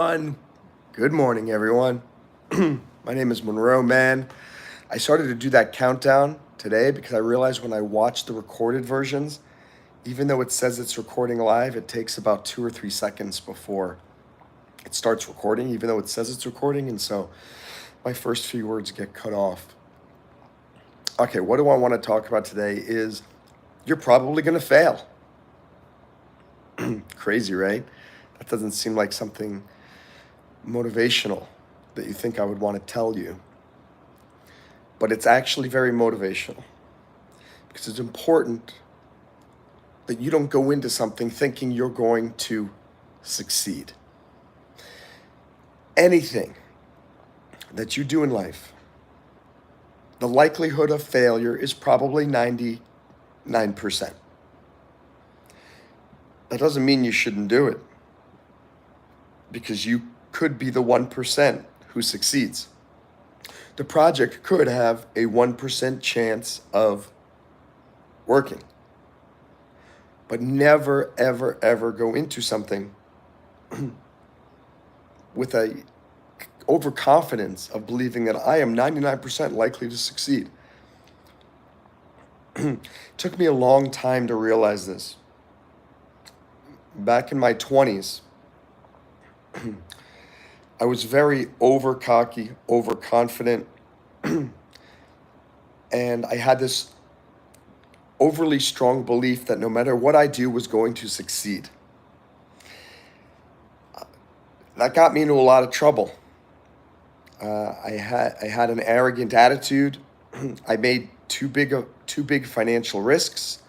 Good morning, everyone. My name is Monroe, Mann. I started to do that countdown today because I realized when I watch the recorded versions, even though it says it's recording live, it takes about 2 or 3 seconds before it starts recording, even though it says it's recording. And so my first few words get cut off. Okay, what do I want to talk about today is you're probably going to fail. Crazy, right? That doesn't seem like something motivational that you think I would want to tell you. But it's actually very motivational because it's important that you don't go into something thinking you're going to succeed. Anything that you do in life, the likelihood of failure is probably 99%. That doesn't mean you shouldn't do it because you could be the 1% who succeeds. The project could have a 1% chance of working. But never, ever, ever go into something with a overconfidence of believing that I am 99% likely to succeed. It took me a long time to realize this. Back in my 20s, I was very over cocky, overconfident, and I had this overly strong belief that no matter what I do was going to succeed. That got me into a lot of trouble. I had an arrogant attitude. I made too big financial risks.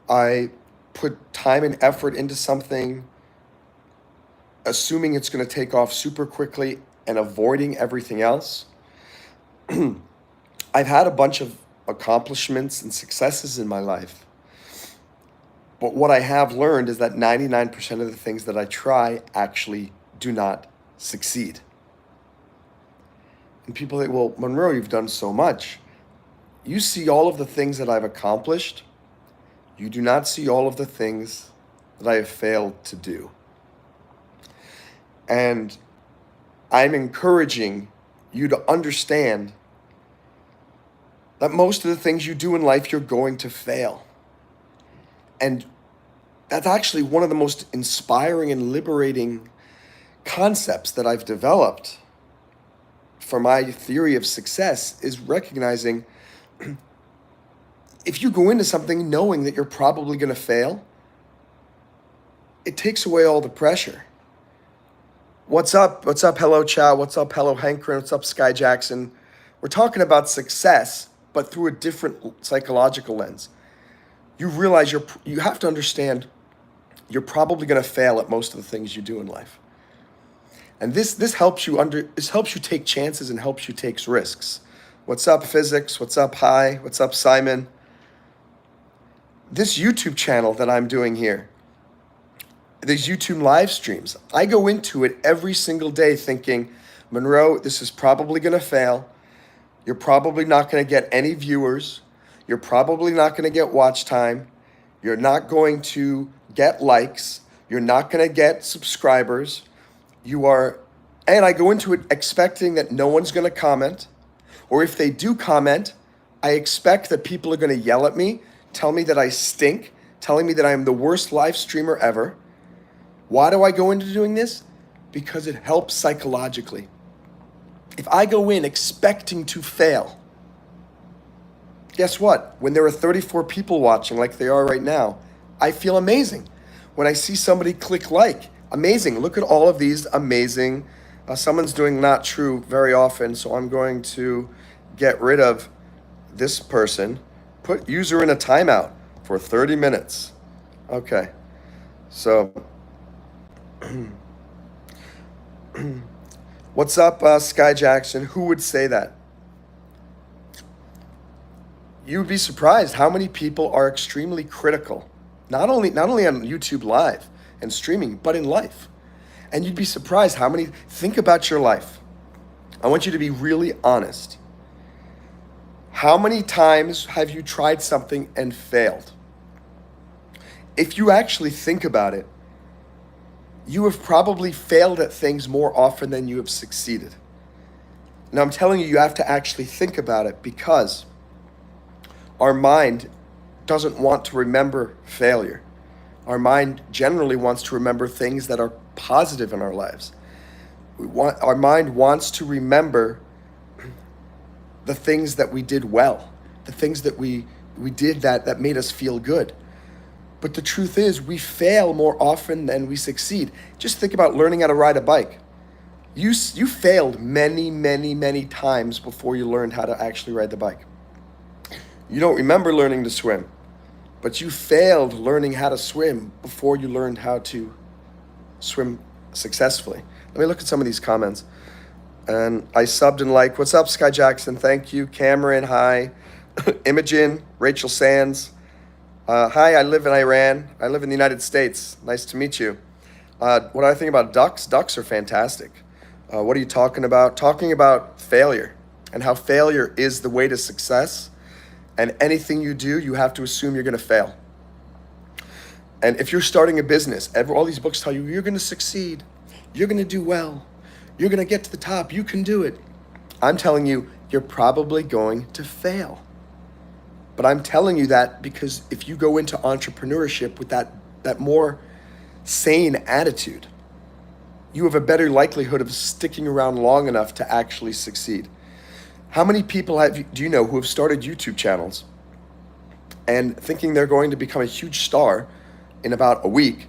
I put time and effort into something, assuming it's going to take off super quickly and avoiding everything else. I've had a bunch of accomplishments and successes in my life. But what I have learned is that 99% of the things that I try actually do not succeed. And people think, well, Monroe, you've done so much. You see all of the things that I've accomplished. You do not see all of the things that I have failed to do. And I'm encouraging you to understand that most of the things you do in life, you're going to fail. And that's actually one of the most inspiring and liberating concepts that I've developed for my theory of success is recognizing if you go into something knowing that you're probably going to fail, it takes away all the pressure. What's up? What's up? Hello, Chow. What's up? Hello, Hankrin. What's up, Sky Jackson? We're talking about success, but through a different psychological lens. You realize you have to understand you're probably going to fail at most of the things you do in life. And this helps you take chances and helps you take risks. What's up, Physics? What's up, Hi? What's up, Simon? This YouTube channel that I'm doing here, these YouTube live streams, I go into it every single day thinking, Monroe, this is probably going to fail. You're probably not going to get any viewers. You're probably not going to get watch time. You're not going to get likes. You're not going to get subscribers. And I go into it expecting that no one's going to comment. Or if they do comment, I expect that people are going to yell at me, tell me that I stink, telling me that I am the worst live streamer ever. Why do I go into doing this? Because it helps psychologically. If I go in expecting to fail, guess what? When there are 34 people watching like they are right now, I feel amazing. When I see somebody click like, amazing. Look at all of these amazing. Someone's doing not true very often, so I'm going to get rid of this person. Put user in a timeout for 30 minutes. Okay, so what's up, Sky Jackson? Who would say that? You would be surprised how many people are extremely critical, not only on YouTube Live and streaming, but in life. And you'd be surprised how many, think about your life. I want you to be really honest. How many times have you tried something and failed? If you actually think about it, you have probably failed at things more often than you have succeeded. Now, I'm telling you, you have to actually think about it because our mind doesn't want to remember failure. Our mind generally wants to remember things that are positive in our lives. Our mind wants to remember the things that we did well, the things that we did that made us feel good. But the truth is, we fail more often than we succeed. Just think about learning how to ride a bike. You failed many, many, many times before you learned how to actually ride the bike. You don't remember learning to swim, but you failed learning how to swim before you learned how to swim successfully. Let me look at some of these comments. And I subbed and liked. What's up, Sky Jackson? Thank you. Cameron, hi. Imogen, Rachel Sands. Hi, I live in Iran. I live in the United States. Nice to meet you. What do I think about ducks? Ducks are fantastic. What are you talking about? Talking about failure and how failure is the way to success. And anything you do, you have to assume you're going to fail. And if you're starting a business, all these books tell you you're going to succeed. You're going to do well. You're going to get to the top. You can do it. I'm telling you, you're probably going to fail. But I'm telling you that because if you go into entrepreneurship with that more sane attitude, you have a better likelihood of sticking around long enough to actually succeed. How many people do you know who have started YouTube channels and thinking they're going to become a huge star in about a week,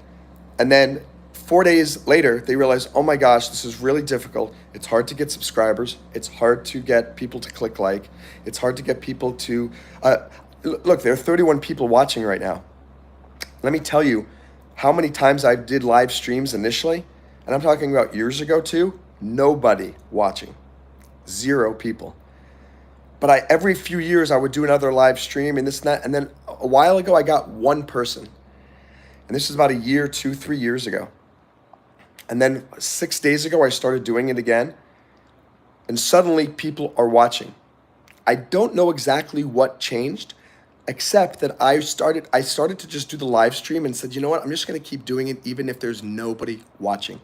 and then 4 days later they realize, oh my gosh, this is really difficult. It's hard to get subscribers. It's hard to get people to click like. It's hard to get people to look. There are 31 people watching right now. Let me tell you how many times I did live streams initially, and I'm talking about years ago too. Nobody watching, 0 people. But every few years I would do another live stream and this and that. And then a while ago, I got 1 person. And this is about a year, 2, 3 years ago. And then 6 days ago, I started doing it again. And suddenly people are watching. I don't know exactly what changed, except that I started to just do the live stream and said, you know what? I'm just going to keep doing it even if there's nobody watching.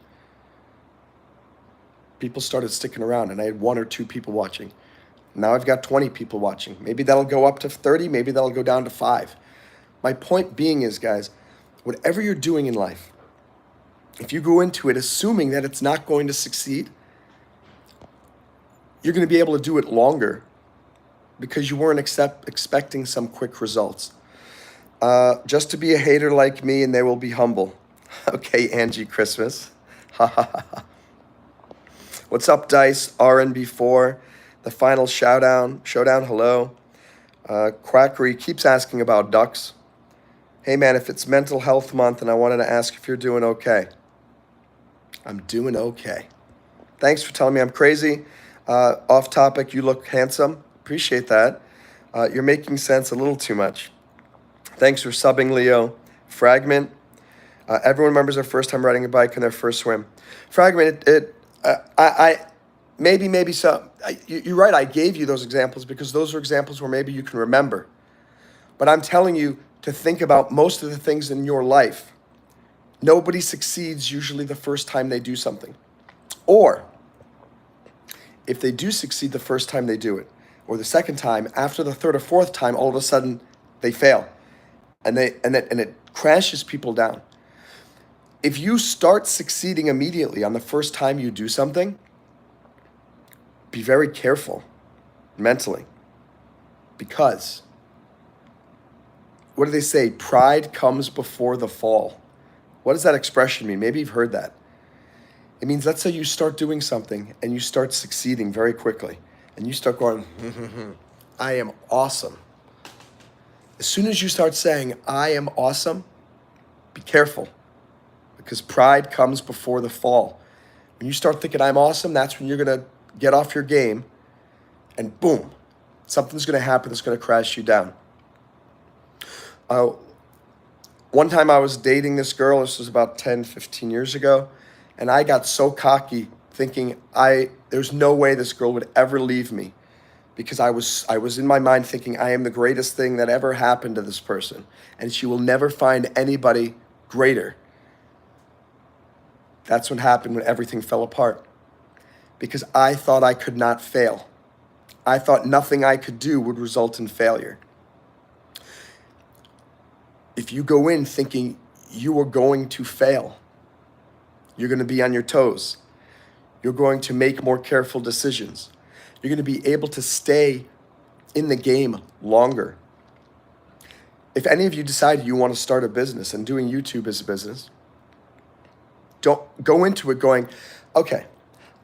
People started sticking around and I had 1 or 2 people watching. Now I've got 20 people watching. Maybe that'll go up to 30. Maybe that'll go down to 5. My point being is, guys, whatever you're doing in life, if you go into it assuming that it's not going to succeed, you're going to be able to do it longer because you weren't expecting some quick results. Just to be a hater like me and they will be humble. Okay, Angie Christmas. What's up, Dice? RNB4. The final showdown, hello. Quackery keeps asking about ducks. Hey man, if it's mental health month and I wanted to ask if you're doing okay. I'm doing okay. Thanks for telling me I'm crazy. Off topic, you look handsome. Appreciate that. You're making sense a little too much. Thanks for subbing, Leo. Fragment. Everyone remembers their first time riding a bike and their first swim. Fragment, maybe so. You're right, I gave you those examples because those are examples where maybe you can remember. But I'm telling you to think about most of the things in your life. Nobody succeeds usually the first time they do something. Or if they do succeed the first time they do it, or the second time, after the third or fourth time, all of a sudden they fail. And it crashes people down. If you start succeeding immediately on the first time you do something, be very careful mentally, because what do they say? Pride comes before the fall. What does that expression mean? Maybe you've heard that. It means, let's say you start doing something and you start succeeding very quickly and you start going, I am awesome. As soon as you start saying, I am awesome, be careful, because pride comes before the fall. When you start thinking I'm awesome, that's when you're going to get off your game and boom, something's going to happen that's going to crash you down. One time I was dating this girl, this was about 10, 15 years ago, and I got so cocky thinking there's no way this girl would ever leave me, because I was in my mind thinking I am the greatest thing that ever happened to this person and she will never find anybody greater. That's what happened when everything fell apart. Because I thought I could not fail. I thought nothing I could do would result in failure. If you go in thinking you are going to fail, you're going to be on your toes. You're going to make more careful decisions. You're going to be able to stay in the game longer. If any of you decide you want to start a business, and doing YouTube is a business, don't go into it going, okay,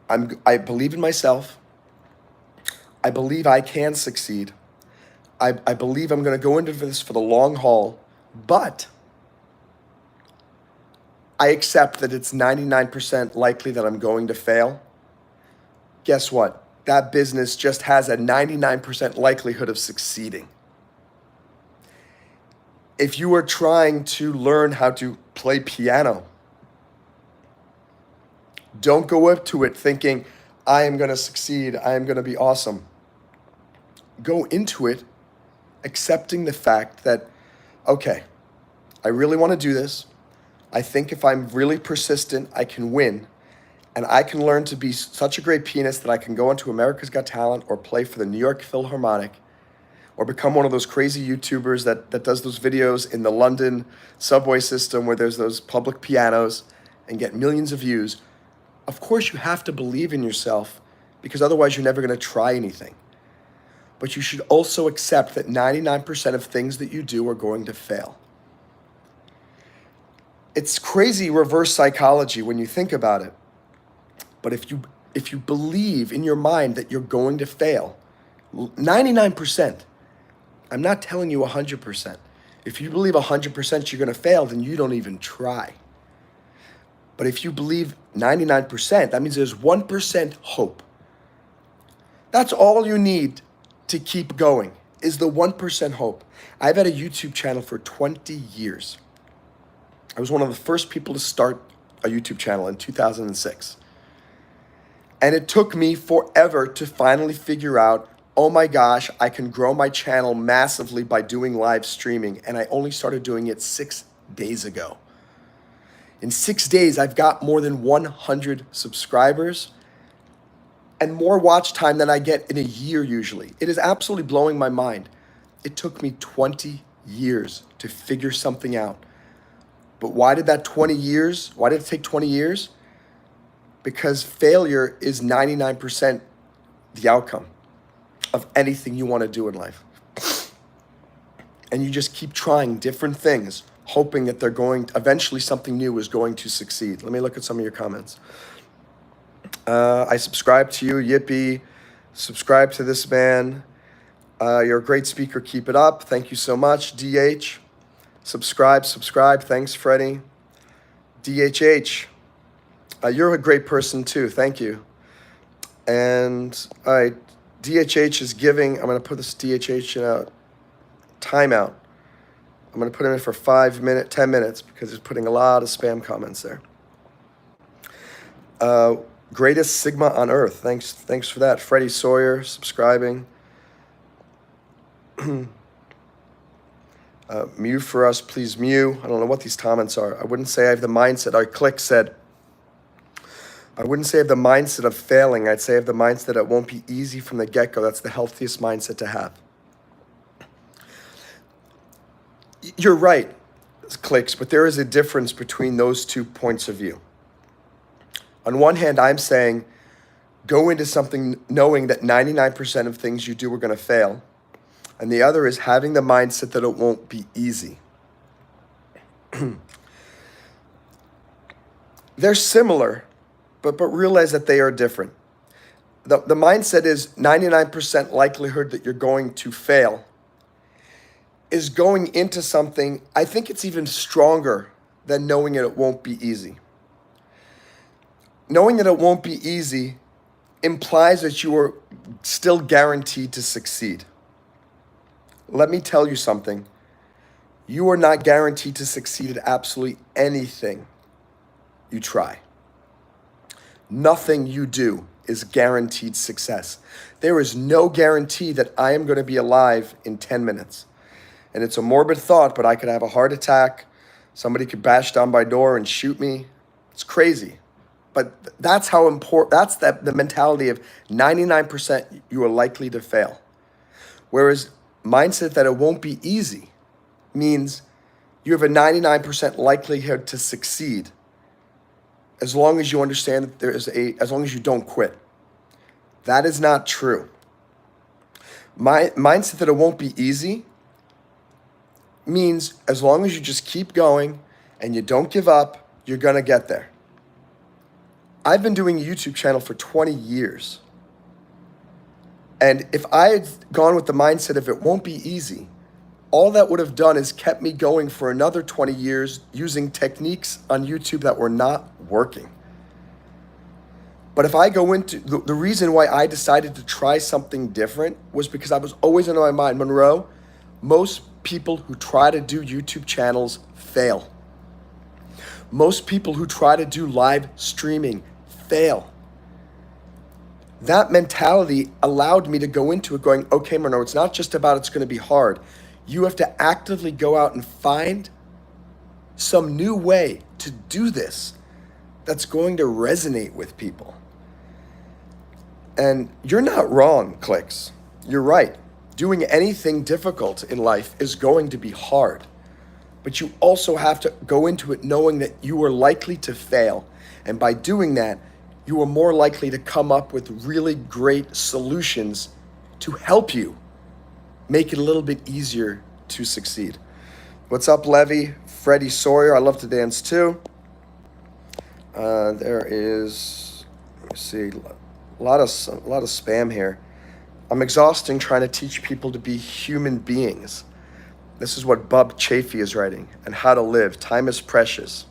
I believe in myself. I believe I can succeed. I believe I'm going to go into this for the long haul, but I accept that it's 99% likely that I'm going to fail. Guess what? That business just has a 99% likelihood of succeeding. If you are trying to learn how to play piano, don't go up to it thinking, I am going to succeed, I am going to be awesome. Go into it accepting the fact that, okay, I really want to do this. I think if I'm really persistent, I can win. And I can learn to be such a great pianist that I can go into America's Got Talent or play for the New York Philharmonic or become one of those crazy YouTubers that does those videos in the London subway system where there's those public pianos and get millions of views. Of course, you have to believe in yourself because otherwise you're never going to try anything. But you should also accept that 99% of things that you do are going to fail. It's crazy reverse psychology when you think about it. But if you believe in your mind that you're going to fail, 99%, I'm not telling you 100%. If you believe 100% you're going to fail, then you don't even try. But if you believe 99%, that means there's 1% hope. That's all you need to keep going, is the 1% hope. I've had a YouTube channel for 20 years. I was one of the first people to start a YouTube channel in 2006. And it took me forever to finally figure out, oh my gosh, I can grow my channel massively by doing live streaming. And I only started doing it 6 days ago. In 6 days, I've got more than 100 subscribers and more watch time than I get in a year usually. It is absolutely blowing my mind. It took me 20 years to figure something out. But why did it take 20 years? Because failure is 99% the outcome of anything you want to do in life. And you just keep trying different things, hoping that eventually something new is going to succeed. Let me look at some of your comments. I subscribe to you, Yippee. Subscribe to this man. You're a great speaker. Keep it up. Thank you so much. DH. Subscribe. Thanks, Freddie. DHH. You're a great person too. Thank you. And all right, DHH is giving. I'm going to put this DHH in a timeout. I'm going to put him in for 10 minutes because he's putting a lot of spam comments there. Greatest Sigma on Earth. Thanks for that. Freddie Sawyer subscribing. Mew for us, please mew. I don't know what these comments are. I wouldn't say I have the mindset. Our click said, I wouldn't say I have the mindset of failing. I'd say I have the mindset that it won't be easy from the get-go. That's the healthiest mindset to have. You're right, clicks, but there is a difference between those 2 points of view. On one hand, I'm saying go into something knowing that 99% of things you do are going to fail. And the other is having the mindset that it won't be easy. They're similar, but realize that they are different. The mindset is 99% likelihood that you're going to fail is going into something. I think it's even stronger than knowing it won't be easy. Knowing that it won't be easy implies that you are still guaranteed to succeed. Let me tell you something. You are not guaranteed to succeed at absolutely anything you try. Nothing you do is guaranteed success. There is no guarantee that I am going to be alive in 10 minutes. And it's a morbid thought, but I could have a heart attack. Somebody could bash down my door and shoot me. It's crazy. But that's how important, that's the mentality of 99% you are likely to fail. Whereas mindset that it won't be easy means you have a 99% likelihood to succeed as long as you understand that as long as you don't quit. That is not true. Mindset that it won't be easy means as long as you just keep going and you don't give up, you're going to get there. I've been doing a YouTube channel for 20 years. And if I had gone with the mindset of it won't be easy, all that would have done is kept me going for another 20 years using techniques on YouTube that were not working. But if I go into the reason why I decided to try something different was because I was always in my mind, Monroe, most people who try to do YouTube channels fail. Most people who try to do live streaming fail. That mentality allowed me to go into it going, okay, Monroe, it's not just about it's going to be hard. You have to actively go out and find some new way to do this that's going to resonate with people. And you're not wrong, Clicks. You're right. Doing anything difficult in life is going to be hard. But you also have to go into it knowing that you are likely to fail. And by doing that, you are more likely to come up with really great solutions to help you make it a little bit easier to succeed. What's up, Levy? Freddie Sawyer, I love to dance too. There is, let me see, a lot of spam here. I'm exhausting trying to teach people to be human beings. This is what Bub Chafee is writing. And how to live. Time is precious.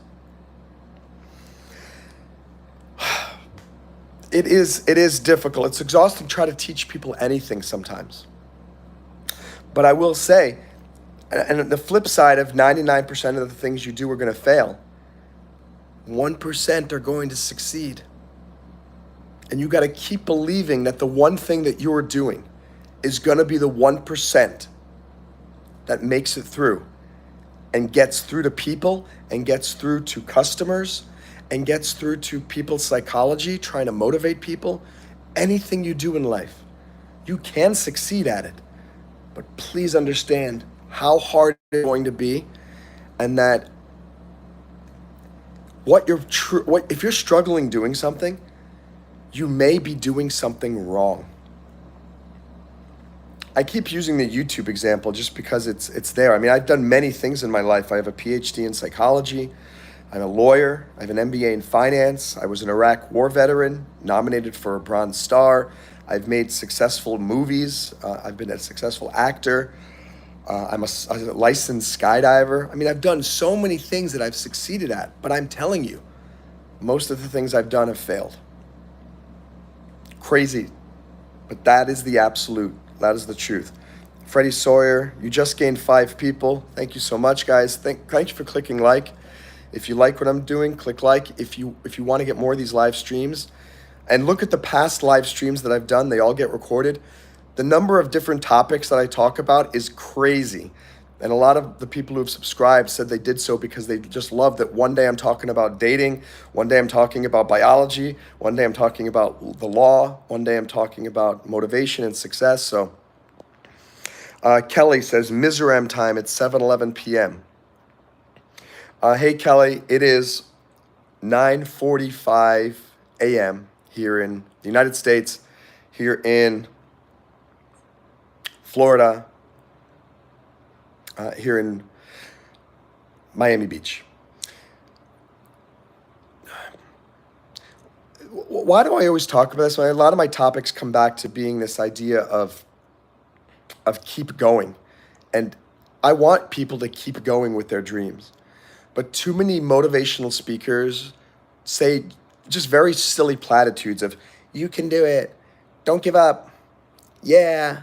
It is difficult. It's exhausting trying to teach people anything sometimes. But I will say, and the flip side of 99% of the things you do are going to fail, 1% are going to succeed. And you got to keep believing that the one thing that you're doing is going to be the 1% that makes it through and gets through to people and gets through to customers and gets through to people's psychology, trying to motivate people. Anything you do in life, you can succeed at it. But please understand how hard it's going to be, and that if you're struggling doing something, you may be doing something wrong. I keep using the YouTube example just because it's there. I mean, I've done many things in my life. I have a PhD in psychology. I'm a lawyer. I have an MBA in finance. I was an Iraq war veteran, nominated for a Bronze Star. I've made successful movies. I've been a successful actor. I'm a licensed skydiver. I mean, I've done so many things that I've succeeded at, but I'm telling you, most of the things I've done have failed. Crazy, but that is the absolute. That is the truth. Freddie Sawyer, you just gained 5 people. Thank you so much, guys. Thank you for clicking like. If you like what I'm doing, click like. If you want to get more of these live streams, and look at the past live streams that I've done, they all get recorded. The number of different topics that I talk about is crazy. And a lot of the people who have subscribed said they did so because they just love that one day I'm talking about dating, one day I'm talking about biology, one day I'm talking about the law, one day I'm talking about motivation and success. So Kelly says, Mizoram time at 7:11 p.m. Hey, Kelly, it is 9:45 a.m. here in the United States, here in Florida, here in Miami Beach. Why do I always talk about this? A lot of my topics come back to being this idea of keep going. And I want people to keep going with their dreams. But too many motivational speakers say just very silly platitudes of, you can do it, don't give up, yeah.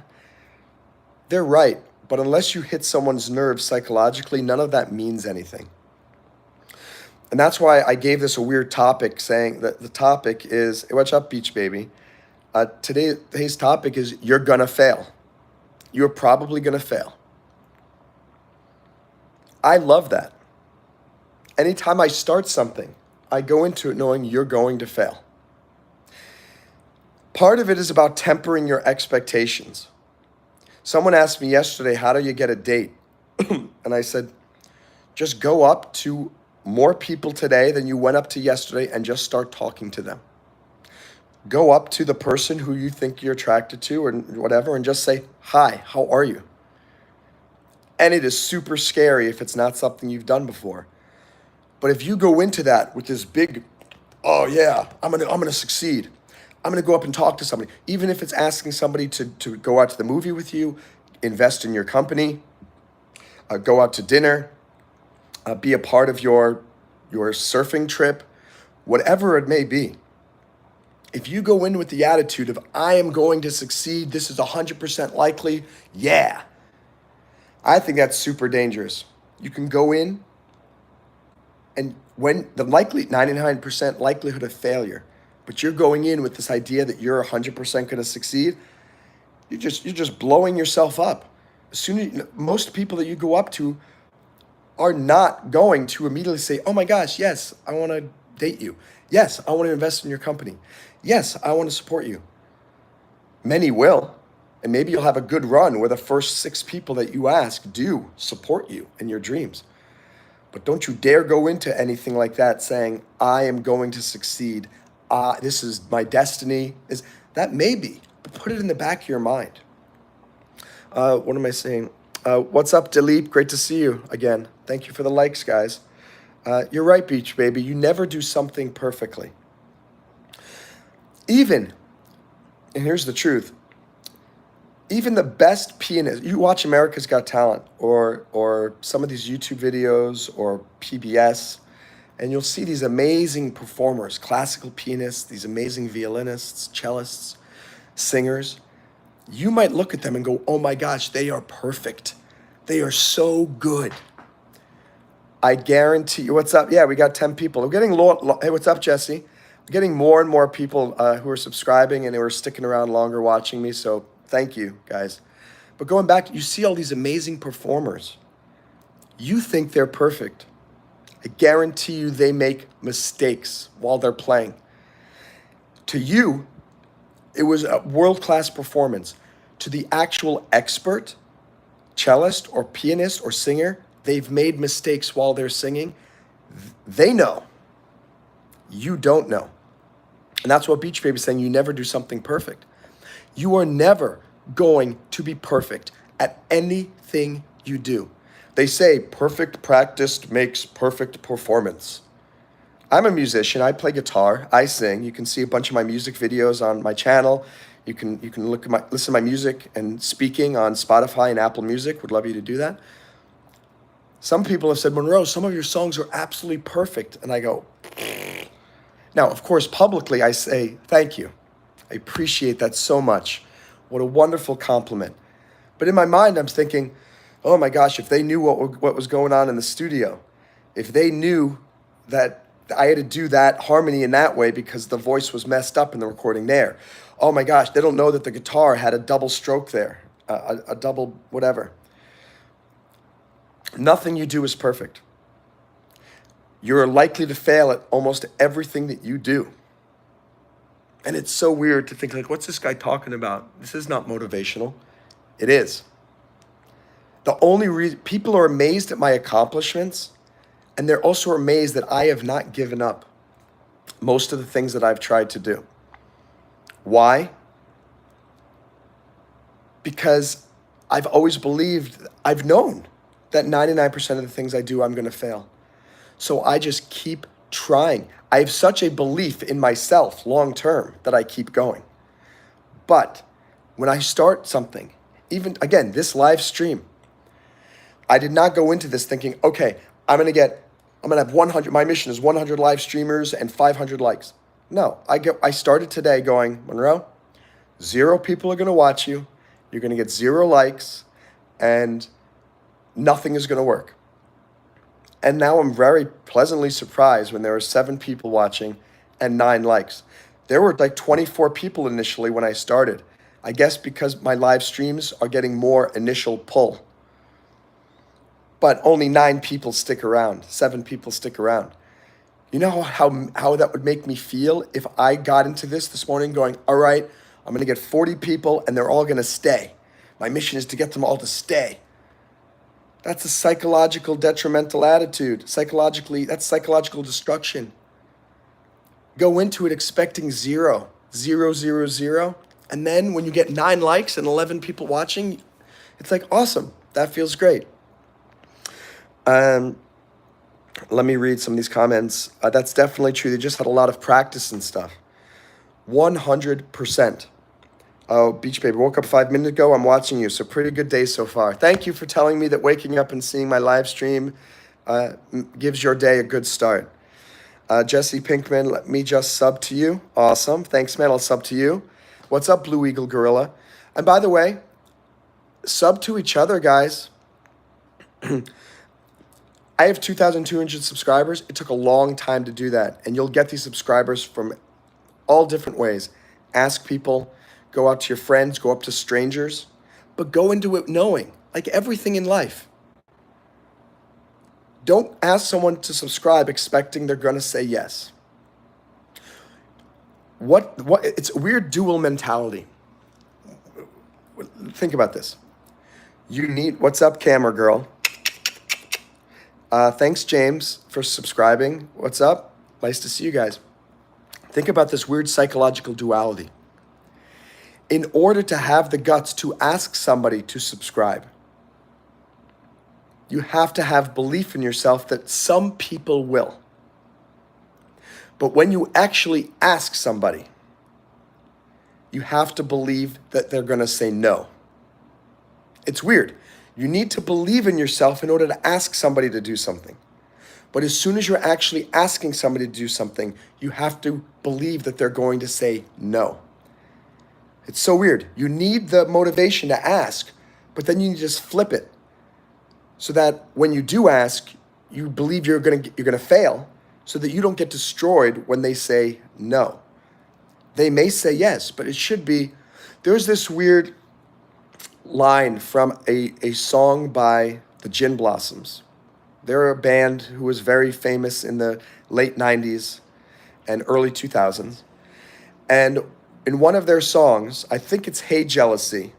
They're right, but unless you hit someone's nerves psychologically, none of that means anything. And that's why I gave this a weird topic, saying that the topic is, hey, watch out, beach baby. Today's topic is, you're gonna fail. You're probably gonna fail. I love that. Anytime I start something, I go into it knowing you're going to fail. Part of it is about tempering your expectations. Someone asked me yesterday, how do you get a date? And I said, just go up to more people today than you went up to yesterday and just start talking to them. Go up to the person who you think you're attracted to or whatever and just say, hi, how are you? And it is super scary if it's not something you've done before. But if you go into that with this big, oh yeah, I'm gonna succeed. I'm gonna go up and talk to somebody. Even if it's asking somebody to go out to the movie with you, invest in your company, go out to dinner, be a part of your surfing trip, whatever it may be. If you go in with the attitude of, I am going to succeed, this is 100% likely, yeah, I think that's super dangerous. You can go in and when the 99% likelihood of failure, but you're going in with this idea that you're 100% going to succeed, you're just blowing yourself up. Most people that you go up to are not going to immediately say, oh my gosh, yes, I want to date you. Yes, I want to invest in your company. Yes, I want to support you. Many will, and maybe you'll have a good run where the first 6 people that you ask do support you in your dreams. But don't you dare go into anything like that saying, I am going to succeed. This is my destiny. That may be, but put it in the back of your mind. What am I saying? What's up, Dilip? Great to see you again. Thank you for the likes, guys. You're right, Beach Baby. You never do something perfectly. And here's the truth, even the best pianist, you watch America's Got Talent or some of these YouTube videos or PBS, and you'll see these amazing performers, classical pianists, these amazing violinists, cellists, singers. You might look at them and go, oh my gosh, they are perfect. They are so good. I guarantee you, what's up? Yeah, we got 10 people. We're getting hey, what's up, Jesse? We're getting more and more people who are subscribing and who are sticking around longer watching me. So thank you, guys. But going back, you see all these amazing performers. You think they're perfect. I guarantee you they make mistakes while they're playing. To you, it was a world-class performance. To the actual expert, cellist or pianist or singer, they've made mistakes while they're singing. They know. You don't know. And that's what Beach Baby is saying. You never do something perfect. You are never going to be perfect at anything you do. They say perfect practice makes perfect performance. I'm a musician. I play guitar. I sing. You can see a bunch of my music videos on my channel. You can listen to my music and speaking on Spotify and Apple Music. Would love you to do that. Some people have said, Monroe, some of your songs are absolutely perfect. And I go, now, of course, publicly, I say, thank you. I appreciate that so much. What a wonderful compliment. But in my mind, I'm thinking, oh my gosh, if they knew what was going on in the studio, if they knew that I had to do that harmony in that way because the voice was messed up in the recording there. Oh my gosh, they don't know that the guitar had a double stroke there, a double whatever. Nothing you do is perfect. You're likely to fail at almost everything that you do. And it's so weird to think, like, what's this guy talking about? This is not motivational. It is. The only reason people are amazed at my accomplishments, and they're also amazed that I have not given up most of the things that I've tried to do. Why? Because I've always believed, I've known that 99% of the things I do, I'm going to fail. So I just keep trying. I have such a belief in myself long term that I keep going. But when I start something, even again, this live stream, I did not go into this thinking, okay, I'm going to have 100, my mission is 100 live streamers and 500 likes. No, I started today going, Monroe, 0 people are going to watch you. You're going to get 0 likes and nothing is going to work. And now I'm very pleasantly surprised when there were 7 people watching and 9 likes. There were like 24 people initially when I started. I guess because my live streams are getting more initial pull. But only 9 people stick around, 7 people stick around. You know how that would make me feel if I got into this morning going, all right, I'm going to get 40 people and they're all going to stay. My mission is to get them all to stay. That's a psychological detrimental attitude. Psychologically, that's psychological destruction. Go into it expecting zero, zero, zero, zero. And then when you get 9 likes and 11 people watching, it's like, awesome. That feels great. Let me read some of these comments. That's definitely true. They just had a lot of practice and stuff. 100%. Oh, Beach Baby, woke up 5 minutes ago. I'm watching you. So pretty good day so far. Thank you for telling me that waking up and seeing my live stream gives your day a good start. Jesse Pinkman, let me just sub to you. Awesome. Thanks, man. I'll sub to you. What's up, Blue Eagle Gorilla? And by the way, sub to each other, guys. I have 2,200 subscribers. It took a long time to do that. And you'll get these subscribers from all different ways. Ask people, go out to your friends, go up to strangers, but go into it knowing, like everything in life. Don't ask someone to subscribe expecting they're going to say yes. It's a weird dual mentality. Think about this. What's up, camera girl? Thanks, James, for subscribing. What's up? Nice to see you guys. Think about this weird psychological duality. In order to have the guts to ask somebody to subscribe, you have to have belief in yourself that some people will. But when you actually ask somebody, you have to believe that they're going to say no. It's weird. You need to believe in yourself in order to ask somebody to do something. But as soon as you're actually asking somebody to do something, you have to believe that they're going to say no. It's so weird. You need the motivation to ask, but then you just flip it so that when you do ask, you believe you're gonna fail, so that you don't get destroyed when they say no. They may say yes, but it should be. There's this weird line from a song by the Gin Blossoms. They're a band who was very famous in the late 90s and early 2000s. And in one of their songs, I think it's Hey Jealousy,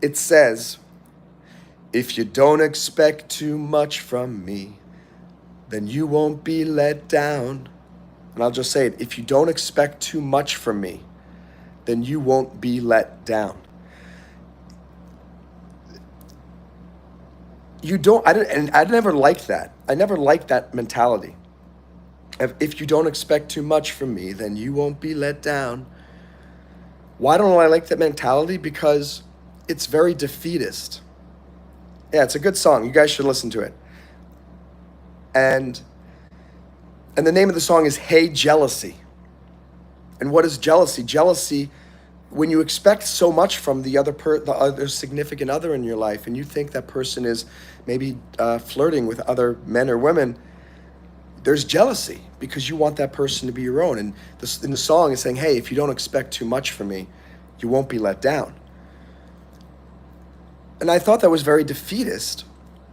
it says, if you don't expect too much from me, then you won't be let down. And I'll just say it, if you don't expect too much from me, then you won't be let down. I never liked that. I never liked that mentality. If you don't expect too much from me, then you won't be let down. Why don't I like that mentality? Because it's very defeatist. Yeah, it's a good song. You guys should listen to it. And the name of the song is Hey Jealousy. And what is jealousy? Jealousy, when you expect so much from the other significant other in your life, and you think that person is maybe flirting with other men or women, there's jealousy because you want that person to be your own. And in the song is saying, hey, if you don't expect too much from me, you won't be let down. And I thought that was very defeatist.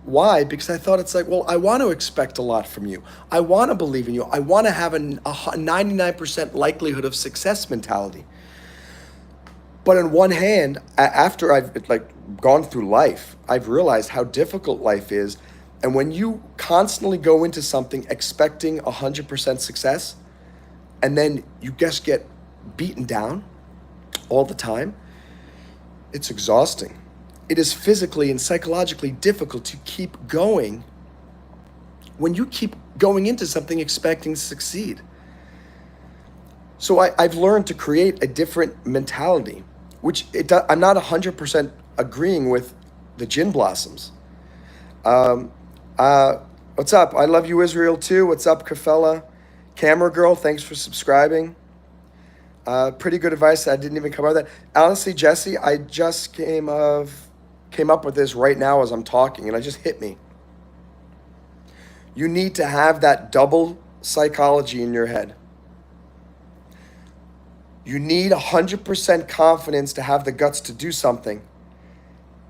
Why? Because I thought it's like, well, I want to expect a lot from you. I want to believe in you. I want to have a 99% likelihood of success mentality. But on one hand, after I've gone through life, I've realized how difficult life is. And when you constantly go into something expecting 100% success, and then you just get beaten down all the time, it's exhausting. It is physically and psychologically difficult to keep going when you keep going into something expecting to succeed. So I've learned to create a different mentality, which I'm not 100% agreeing with the Gin Blossoms. What's up? I love you, Israel, too. What's up, Kafella? Camera Girl, thanks for subscribing. Pretty good advice. I didn't even come up with that. Honestly, Jesse, I just came up with this right now as I'm talking, and it just hit me. You need to have that double psychology in your head. You need 100% confidence to have the guts to do something.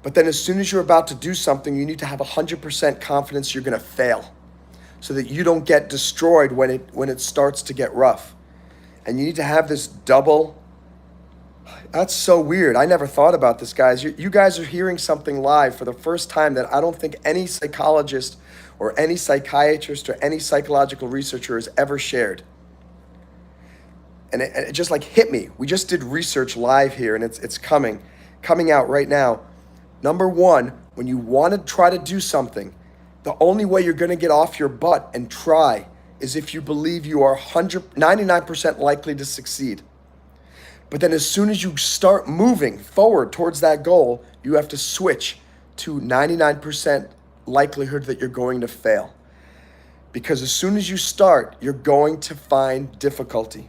But then as soon as you're about to do something, you need to have 100% confidence you're going to fail. so that you don't get destroyed when it starts to get rough. And you need to have this double. That's so weird. I never thought about this, guys. You guys are hearing something live for the first time that I don't think any psychologist or any psychiatrist or any psychological researcher has ever shared. And it just like hit me. We just did research live here, and it's coming out right now. Number one, when you want to try to do something, the only way you're going to get off your butt and try is if you believe you are 99% likely to succeed. But then as soon as you start moving forward towards that goal, you have to switch to 99% likelihood that you're going to fail. Because as soon as you start, you're going to find difficulty.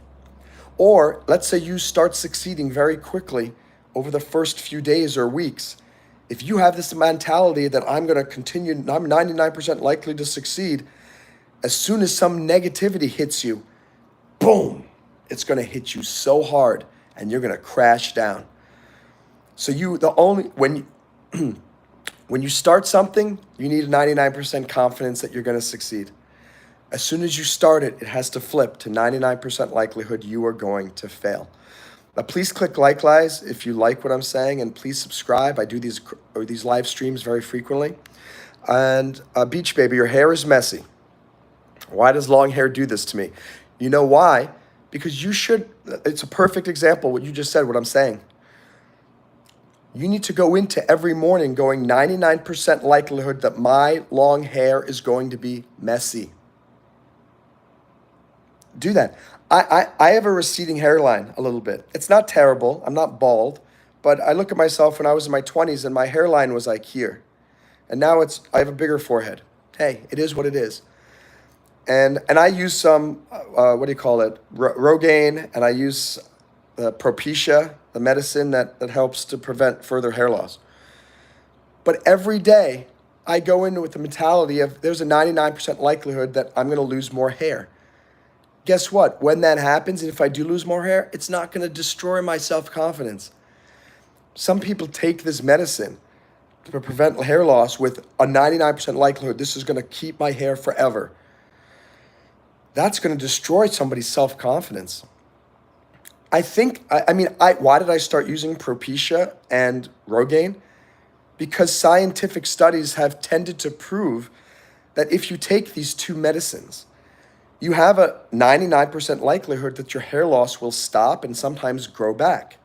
Or let's say you start succeeding very quickly over the first few days or weeks. If you have this mentality that I'm going to continue, I'm 99% likely to succeed, as soon as some negativity hits you, boom, it's going to hit you so hard and you're going to crash down. So when you start something, you need a 99% confidence that you're going to succeed. As soon as you start it, it has to flip to 99% likelihood you are going to fail. Now, please click like, guys, if you like what I'm saying, and please subscribe. I do these live streams very frequently. And Beach Baby, your hair is messy. Why does long hair do this to me? You know why? Because it's a perfect example, what you just said, what I'm saying. You need to go into every morning going 99% likelihood that my long hair is going to be messy. Do that. I have a receding hairline a little bit. It's not terrible. I'm not bald, but I look at myself when I was in my 20s and my hairline was like here. And now I have a bigger forehead. Hey, it is what it is. And I use some, what do you call it? Rogaine, and I use the Propecia, the medicine that helps to prevent further hair loss. But every day I go in with the mentality of there's a 99% likelihood that I'm going to lose more hair. Guess what? When that happens, and if I do lose more hair, it's not going to destroy my self-confidence. Some people take this medicine to prevent hair loss with a 99% likelihood this is going to keep my hair forever. That's going to destroy somebody's self-confidence. Why did I start using Propecia and Rogaine? Because scientific studies have tended to prove that if you take these two medicines, you have a 99% likelihood that your hair loss will stop and sometimes grow back.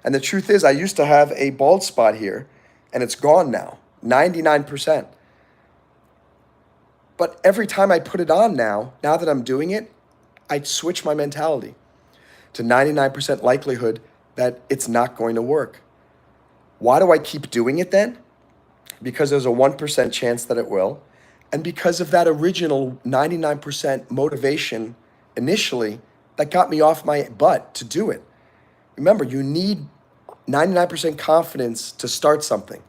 And the truth is, I used to have a bald spot here, and it's gone now, 99%. But every time I put it on now that I'm doing it, I switch my mentality to 99% likelihood that it's not going to work. Why do I keep doing it then? Because there's a 1% chance that it will. And because of that original 99% motivation initially that got me off my butt to do it. Remember, you need 99% confidence to start something.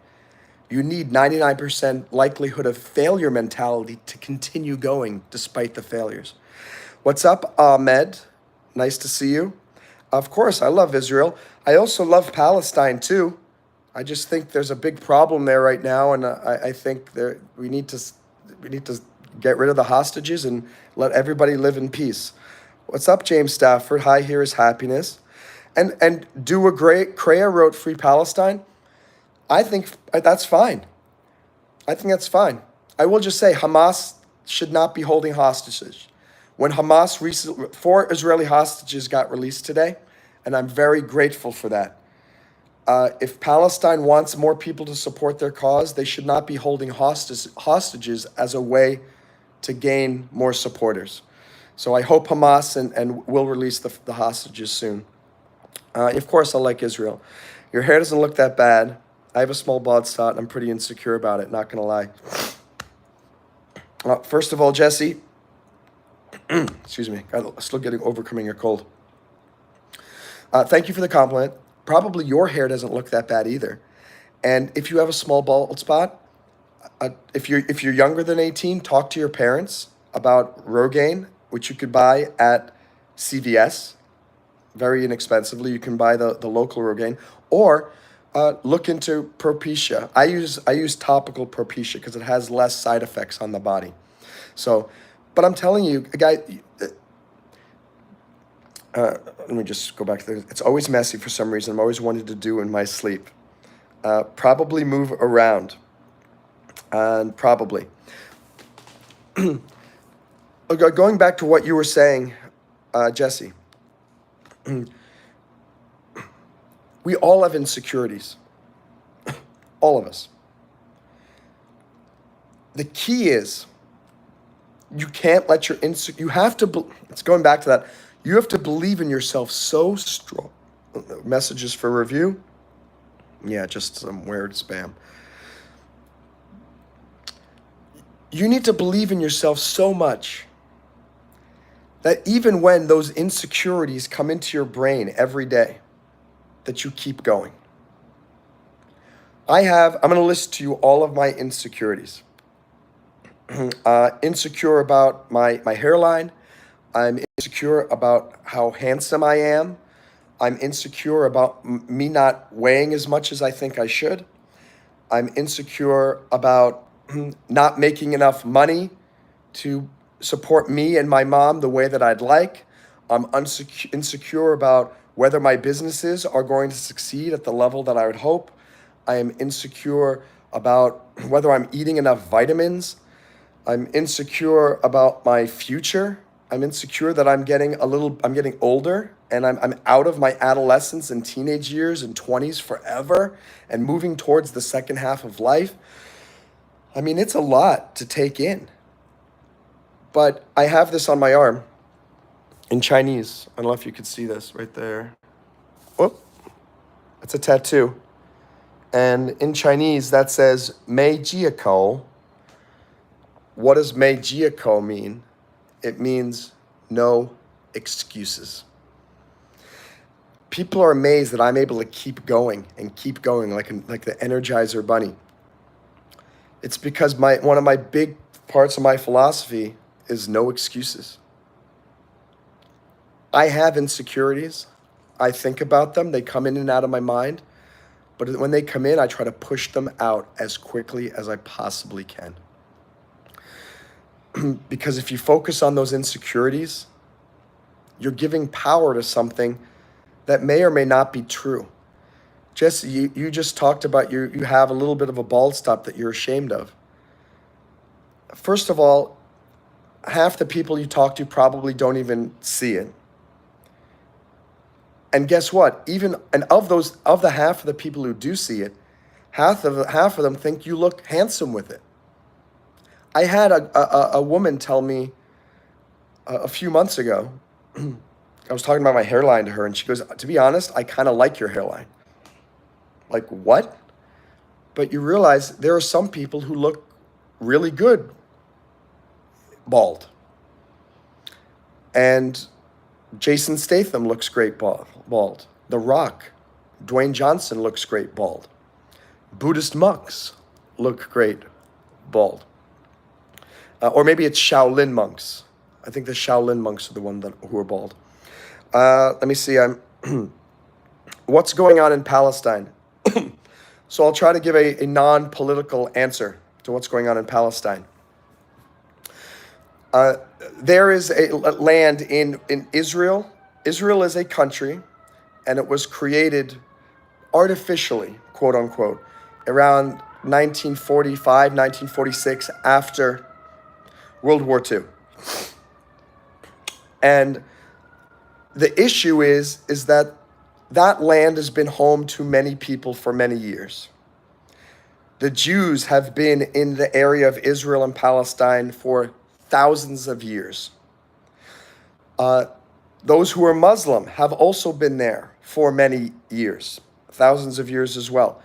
You need 99% likelihood of failure mentality to continue going despite the failures. What's up, Ahmed? Nice to see you. Of course, I love Israel. I also love Palestine too. I just think there's a big problem there right now, and I think we need to get rid of the hostages and let everybody live in peace. What's up, James Stafford? Hi, here is happiness. And do a great, Kreia wrote Free Palestine. I think that's fine. I think that's fine. I will just say Hamas should not be holding hostages. When Hamas recently, 4 Israeli hostages got released today, and I'm very grateful for that. If Palestine wants more people to support their cause, they should not be holding hostages as a way to gain more supporters. So I hope Hamas and will release the hostages soon. Of course, I like Israel. Your hair doesn't look that bad. I have a small bald spot, and I'm pretty insecure about it, not going to lie. First of all, Jesse, excuse me, I'm still overcoming your cold. Thank you for the compliment. Probably your hair doesn't look that bad either. And if you have a small bald spot, if you're younger than 18, talk to your parents about Rogaine, which you could buy at CVS very inexpensively. You can buy the local Rogaine, or look into Propecia. I use topical Propecia because it has less side effects on the body. So But I'm telling you, guy, let me just go back to this. It's always messy for some reason. I'm always wanting to do in my sleep. Probably move around. And probably. Going back to what you were saying, Jesse, we all have insecurities. All of us. The key is you can't let your you have to, it's going back to that. You have to believe in yourself so strong. Messages for review? Yeah, just some weird spam. You need to believe in yourself so much that even when those insecurities come into your brain every day, that you keep going. I'm going to list to you all of my insecurities. Insecure about my hairline. I'm insecure about how handsome I am. I'm insecure about me not weighing as much as I think I should. I'm insecure about not making enough money to support me and my mom the way that I'd like. I'm insecure about whether my businesses are going to succeed at the level that I would hope. I am insecure about whether I'm eating enough vitamins. I'm insecure about my future. I'm insecure that I'm getting older and I'm out of my adolescence and teenage years and 20s forever and moving towards the second half of life. I mean, it's a lot to take in. But I have this on my arm in Chinese. I don't know if you could see this right there. Whoop. That's a tattoo. And in Chinese, that says Mei Jiakou. What does Mei Jiakou mean? It means no excuses. People are amazed that I'm able to keep going like the Energizer Bunny. It's because one of my big parts of my philosophy is no excuses. I have insecurities. I think about them. They come in and out of my mind. But when they come in, I try to push them out as quickly as I possibly can. Because if you focus on those insecurities, you're giving power to something that may or may not be true. Jesse, you just talked about you have a little bit of a bald spot that you're ashamed of. First of all, half the people you talk to probably don't even see it. And guess what? Of the half of the people who do see it, half of them think you look handsome with it. I had a woman tell me a few months ago, I was talking about my hairline to her, and she goes, "To be honest, I kind of like your hairline." Like, what? But you realize there are some people who look really good bald. And Jason Statham looks great bald. The Rock, Dwayne Johnson looks great bald. Buddhist monks look great bald. Or maybe it's Shaolin monks. I think the Shaolin monks are the ones who are bald. Let me see. What's going on in Palestine? So I'll try to give a non-political answer to what's going on in Palestine. There is a land in Israel. Israel is a country, and it was created artificially, quote unquote, around 1945, 1946, after World War II. And the issue is that land has been home to many people for many years. The Jews have been in the area of Israel and Palestine for thousands of years. Those who are Muslim have also been there for many years, thousands of years as well.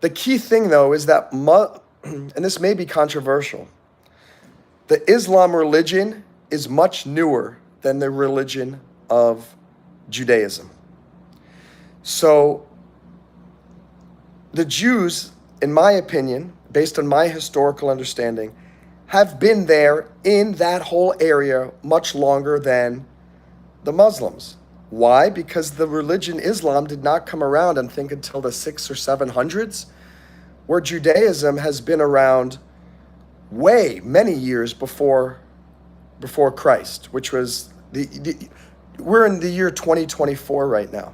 The key thing, though, is that, and this may be controversial, the Islam religion is much newer than the religion of Judaism. So the Jews, in my opinion, based on my historical understanding, have been there in that whole area much longer than the Muslims. Why? Because the religion Islam did not come around, I think, until the 600s or 700s, where Judaism has been around many years before before Christ, which was we're in the year 2024 right now.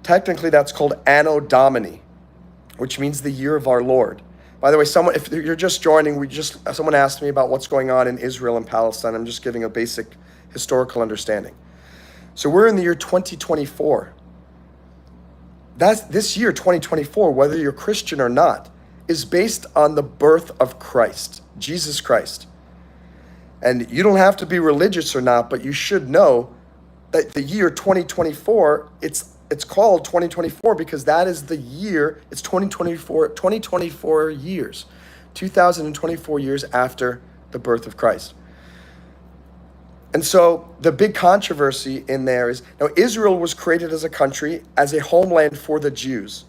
Technically, that's called Anno Domini, which means the year of our Lord. By the way, if you're just joining, someone asked me about what's going on in Israel and Palestine. I'm just giving a basic historical understanding. So we're in the year 2024. This year, 2024, whether you're Christian or not, is based on the birth of Christ, Jesus Christ. And you don't have to be religious or not, but you should know that the year 2024, it's called 2024 because that is the year. It's 2024 years, 2024 years after the birth of Christ. And so the big controversy in there is, now Israel was created as a country, as a homeland for the Jews.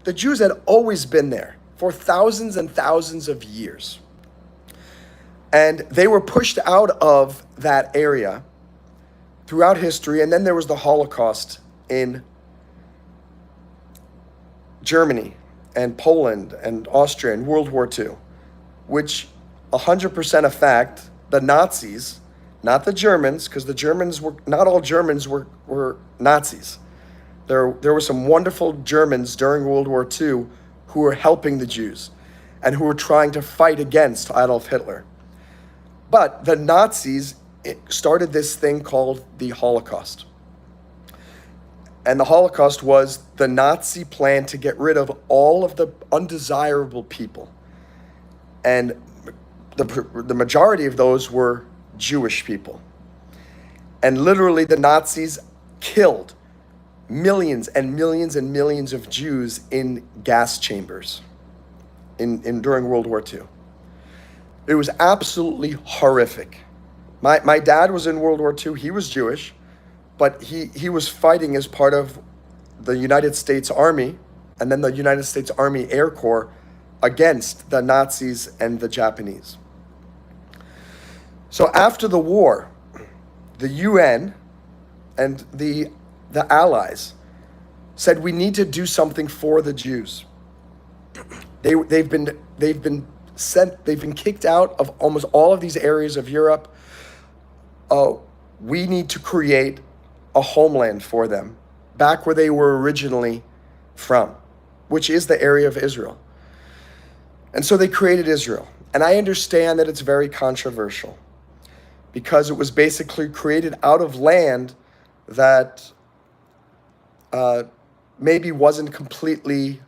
The Jews had always been there for thousands and thousands of years. And they were pushed out of that area throughout history. And then there was the Holocaust in Germany and Poland and Austria in World War II, which 100% a fact, the Nazis, not the Germans, because not all Germans were Nazis. There were some wonderful Germans during World War II who were helping the Jews and who were trying to fight against Adolf Hitler. But the Nazis started this thing called the Holocaust. And the Holocaust was the Nazi plan to get rid of all of the undesirable people. And the majority of those were Jewish people. And literally the Nazis killed millions and millions and millions of Jews in gas chambers during World War II. It was absolutely horrific. My dad was in World War II. He was Jewish, but he was fighting as part of the United States Army and then the United States Army Air Corps against the Nazis and the Japanese. So after the war, the UN and the Allies said we need to do something for the Jews. They've been kicked out of almost all of these areas of Europe. We need to create a homeland for them, back where they were originally from, which is the area of Israel. And so they created Israel. And I understand that it's very controversial because it was basically created out of land that maybe wasn't completely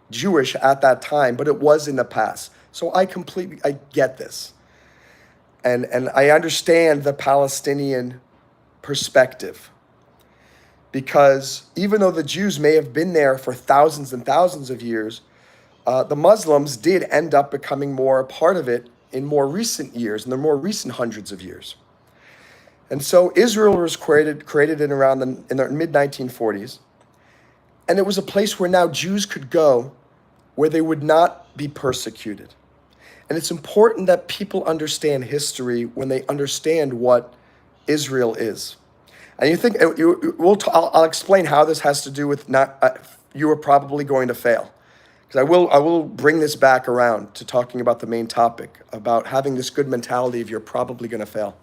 Jewish at that time, but it was in the past. So I get this. And I understand the Palestinian perspective, because even though the Jews may have been there for thousands and thousands of years, the Muslims did end up becoming more a part of it in more recent years, in the more recent hundreds of years. And so Israel was created in the mid-1940s, and it was a place where now Jews could go where they would not be persecuted. And it's important that people understand history when they understand what Israel is. And you think I'll explain how this has to do with you are probably going to fail, because I will bring this back around to talking about the main topic about having this good mentality of you're probably going to fail.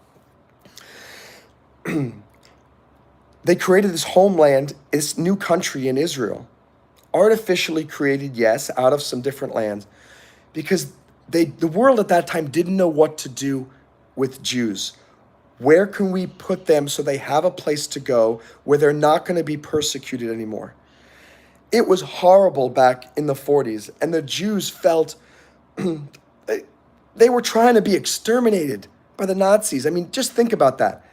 They created this homeland, this new country in Israel, artificially created, yes, out of some different lands, because the world at that time didn't know what to do with Jews. Where can we put them so they have a place to go where they're not going to be persecuted anymore? It was horrible back in the 40s, and the Jews felt they were trying to be exterminated by the Nazis. I mean, just think about that.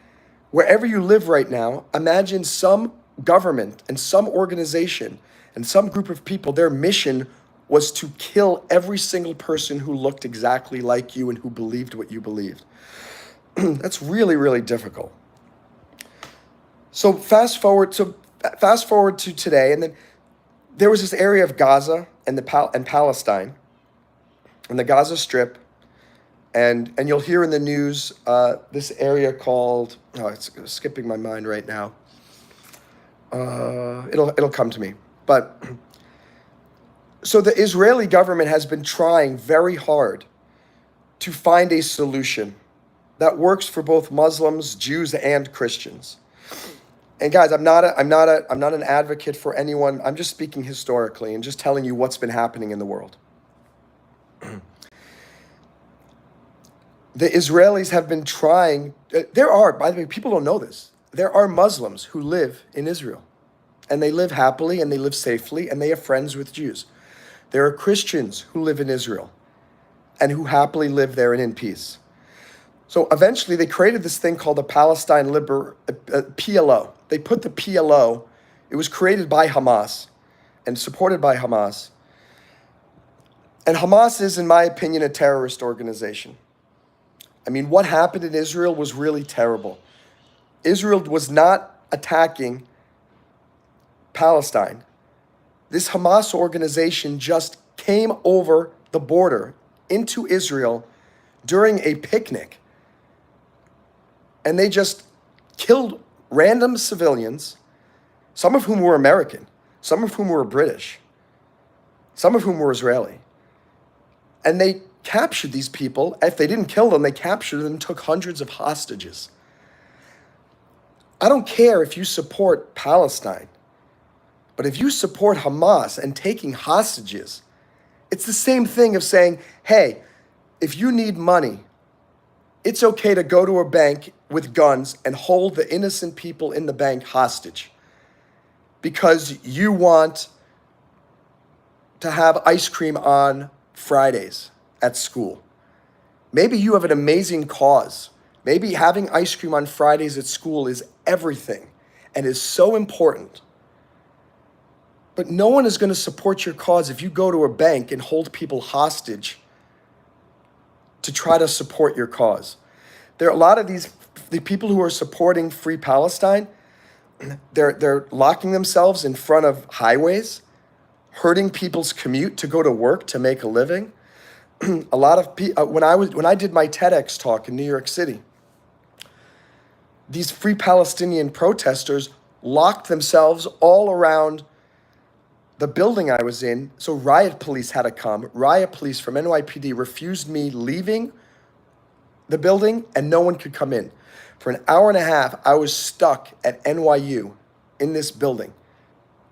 Wherever you live right now, imagine some government and some organization and some group of people, their mission was to kill every single person who looked exactly like you and who believed what you believed. That's really, really difficult. So fast forward to today, and then there was this area of Gaza and Palestine, and the Gaza Strip, and you'll hear in the news this area called, it's skipping my mind right now. It'll come to me, but. So the Israeli government has been trying very hard to find a solution that works for both Muslims, Jews, and Christians. And guys, I'm not an advocate for anyone. I'm just speaking historically and just telling you what's been happening in the world. The Israelis have been trying. There are, by the way, people don't know this. There are Muslims who live in Israel, and they live happily and they live safely and they have friends with Jews. There are Christians who live in Israel and who happily live there and in peace. So eventually they created this thing called the PLO. They put the PLO, it was created by Hamas and supported by Hamas. And Hamas is, in my opinion, a terrorist organization. I mean, what happened in Israel was really terrible. Israel was not attacking Palestine. This Hamas organization just came over the border into Israel during a picnic. And they just killed random civilians, some of whom were American, some of whom were British, some of whom were Israeli. And they captured these people. If they didn't kill them, they captured them and took hundreds of hostages. I don't care if you support Palestine, but if you support Hamas and taking hostages, it's the same thing of saying, hey, if you need money, it's okay to go to a bank with guns and hold the innocent people in the bank hostage because you want to have ice cream on Fridays at school. Maybe you have an amazing cause. Maybe having ice cream on Fridays at school is everything and is so important. But no one is going to support your cause if you go to a bank and hold people hostage to try to support your cause. There are a lot of the people who are supporting Free Palestine, they're locking themselves in front of highways, hurting people's commute to go to work to make a living. A lot of people, when I did my TEDx talk in New York City, these Free Palestinian protesters locked themselves all around the building I was in. So riot police had to come. Riot police from NYPD refused me leaving the building and no one could come in. For an hour and a half, I was stuck at NYU in this building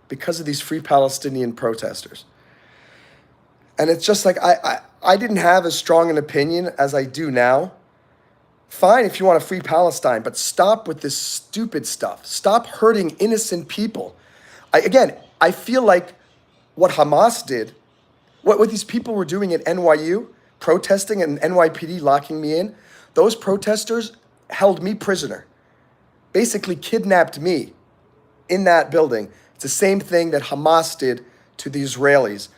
because of these Free Palestinian protesters. And it's just like, I didn't have as strong an opinion as I do now. Fine if you want to free Palestine, but stop with this stupid stuff. Stop hurting innocent people. I feel like what Hamas did, what these people were doing at NYU, protesting and NYPD locking me in, those protesters held me prisoner, basically kidnapped me in that building. It's the same thing that Hamas did to the Israelis,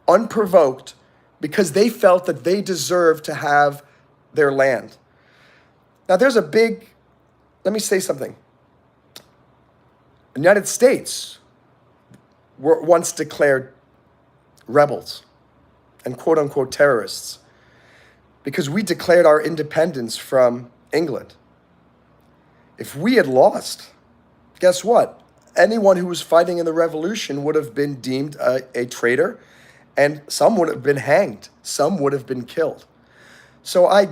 unprovoked, because they felt that they deserved to have their land. Now let me say something. The United States were once declared rebels and quote unquote terrorists because we declared our independence from England. If we had lost, guess what? Anyone who was fighting in the revolution would have been deemed a traitor, and some would have been hanged. Some would have been killed. So I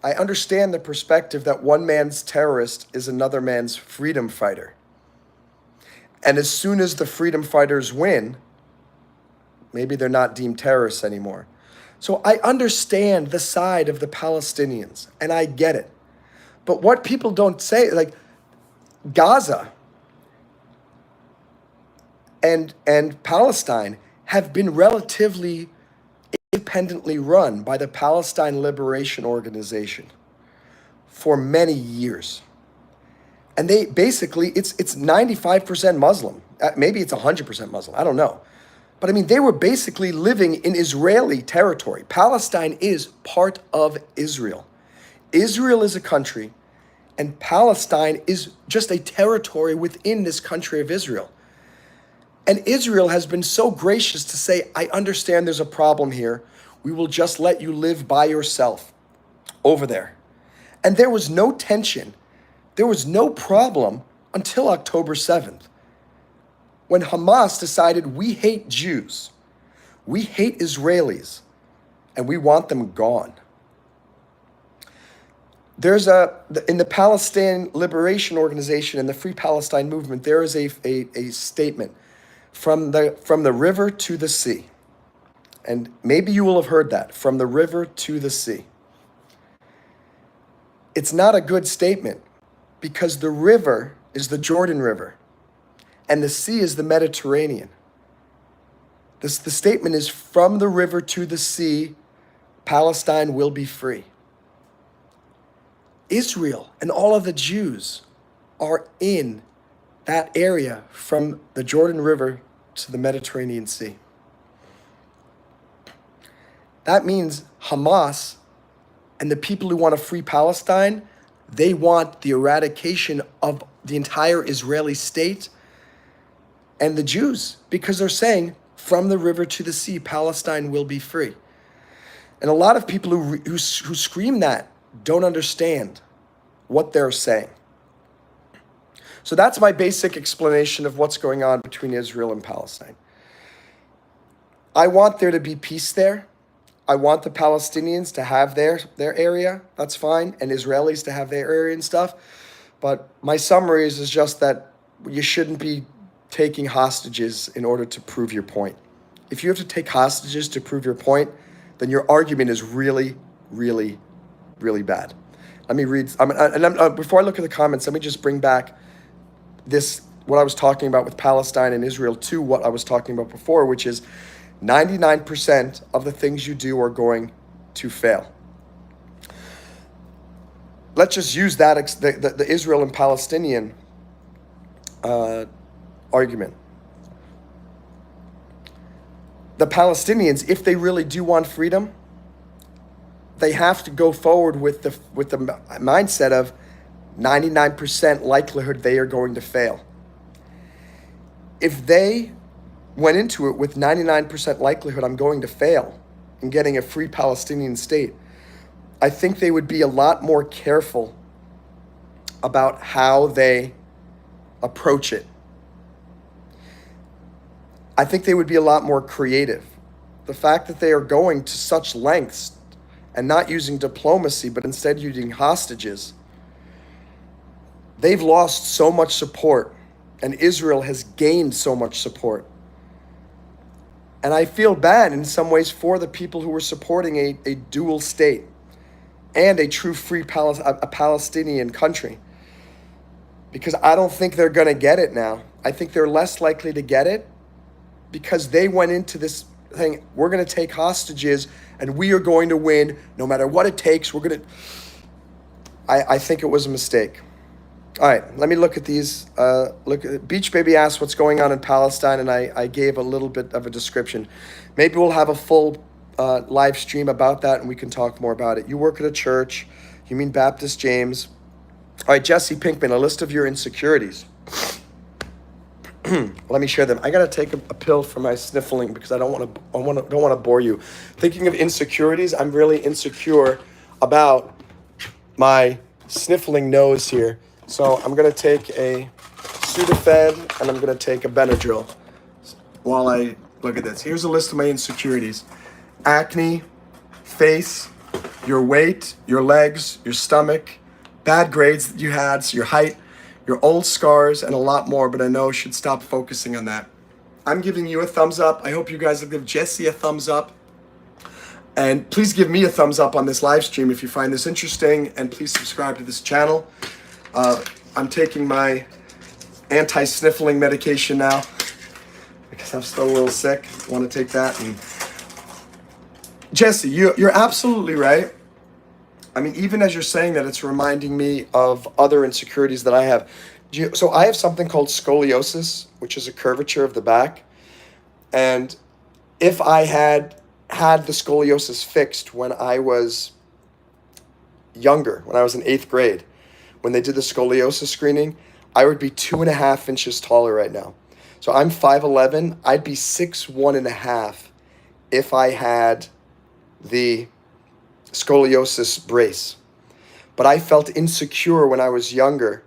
understand the perspective that one man's terrorist is another man's freedom fighter. And as soon as the freedom fighters win, maybe they're not deemed terrorists anymore. So I understand the side of the Palestinians, and I get it. But what people don't say, like Gaza and Palestine have been relatively independently run by the Palestine Liberation Organization for many years. And they basically, it's 95% Muslim. Maybe it's 100% Muslim. I don't know. But I mean, they were basically living in Israeli territory. Palestine is part of Israel. Israel is a country, and Palestine is just a territory within this country of Israel. And Israel has been so gracious to say, I understand there's a problem here. We will just let you live by yourself over there. And there was no tension. There was no problem until October 7th, when Hamas decided we hate Jews, we hate Israelis, and we want them gone. There's in the Palestine Liberation Organization and the Free Palestine Movement, there is a statement from the river to the sea. And maybe you will have heard that, from the river to the sea. It's not a good statement because the river is the Jordan River and the sea is the Mediterranean. The statement is, from the river to the sea, Palestine will be free. Israel and all of the Jews are in that area from the Jordan River to the Mediterranean Sea. That means Hamas and the people who want to free Palestine, they want the eradication of the entire Israeli state and the Jews, because they're saying, from the river to the sea, Palestine will be free. And a lot of people who scream that don't understand what they're saying. So that's my basic explanation of what's going on between Israel and Palestine. I want there to be peace there. I want the Palestinians to have their area, that's fine, and Israelis to have their area and stuff. But my summary is just that you shouldn't be taking hostages in order to prove your point. If you have to take hostages to prove your point, then your argument is really, really, really bad. Let me read, before I look at the comments, let me just bring back what I was talking about with Palestine and Israel to what I was talking about before, which is 99% of the things you do are going to fail. Let's just use that, the Israel and Palestinian argument. The Palestinians, if they really do want freedom, they have to go forward with the mindset of 99% likelihood they are going to fail. If they went into it with 99% likelihood I'm going to fail in getting a free Palestinian state, I think they would be a lot more careful about how they approach it. I think they would be a lot more creative. The fact that they are going to such lengths and not using diplomacy, but instead using hostages, they've lost so much support, and Israel has gained so much support. And I feel bad in some ways for the people who were supporting a dual state and a true free a Palestinian country, because I don't think they're going to get it now. I think they're less likely to get it because they went into this thing, we're going to take hostages and we are going to win no matter what it takes. I think it was a mistake. All right, let me look at these. Beach Baby asked what's going on in Palestine, and I gave a little bit of a description. Maybe we'll have a full live stream about that, and we can talk more about it. You work at a church. You mean Baptist James. All right, Jesse Pinkman, a list of your insecurities. Let me share them. I gotta take a pill for my sniffling because I don't want to bore you. Thinking of insecurities, I'm really insecure about my sniffling nose here. So I'm going to take a Sudafed and I'm going to take a Benadryl while I look at this. Here's a list of my insecurities. Acne, face, your weight, your legs, your stomach, bad grades that you had, so your height, your old scars, and a lot more, but I know I should stop focusing on that. I'm giving you a thumbs up. I hope you guys will give Jesse a thumbs up. And please give me a thumbs up on this live stream if you find this interesting, and please subscribe to this channel. I'm taking my anti-sniffling medication now because I'm still a little sick. I want to take that. And Jesse, you're absolutely right. I mean, even as you're saying that, it's reminding me of other insecurities that I have. So I have something called scoliosis, which is a curvature of the back. And if I had the scoliosis fixed when I was younger, when I was in 8th grade, when they did the scoliosis screening, I would be 2.5 inches taller right now. So I'm 5'11". I'd be 6'1.5" if I had the scoliosis brace. But I felt insecure when I was younger.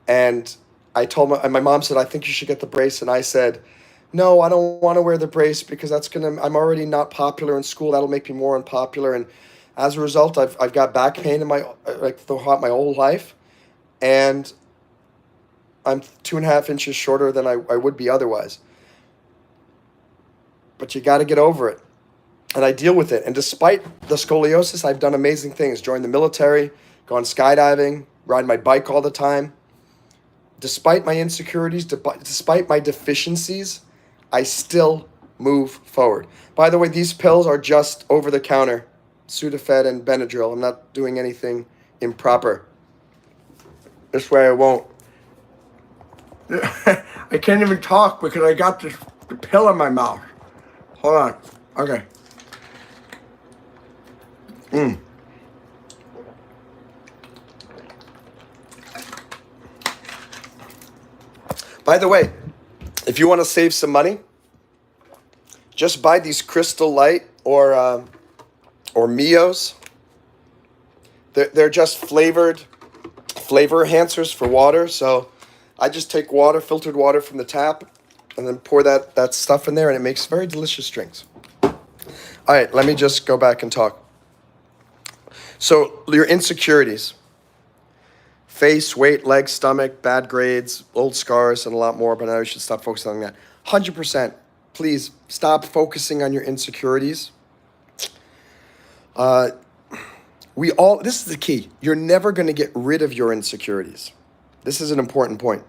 And I told my mom said, I think you should get the brace. And I said, no, I don't want to wear the brace because I'm already not popular in school. That'll make me more unpopular. And As a result, I've got back pain in my throughout my whole life, and I'm 2.5 inches shorter than I would be otherwise. But you got to get over it, and I deal with it. And despite the scoliosis, I've done amazing things: joined the military, gone skydiving, ride my bike all the time. Despite my insecurities, despite my deficiencies, I still move forward. By the way, these pills are just over the counter, Sudafed and Benadryl. I'm not doing anything improper. This way I won't. I can't even talk because I got this pill in my mouth. Hold on. Okay. By the way, if you want to save some money, just buy these Crystal Light or Mios. They're just flavor enhancers for water. So I just take water, filtered water from the tap, and then pour that stuff in there, and it makes very delicious drinks. All right, let me just go back and talk. So your insecurities: face, weight, legs, stomach, bad grades, old scars, and a lot more, but I should stop focusing on that. 100%, please stop focusing on your insecurities. This is the key. You're never going to get rid of your insecurities. This is an important point.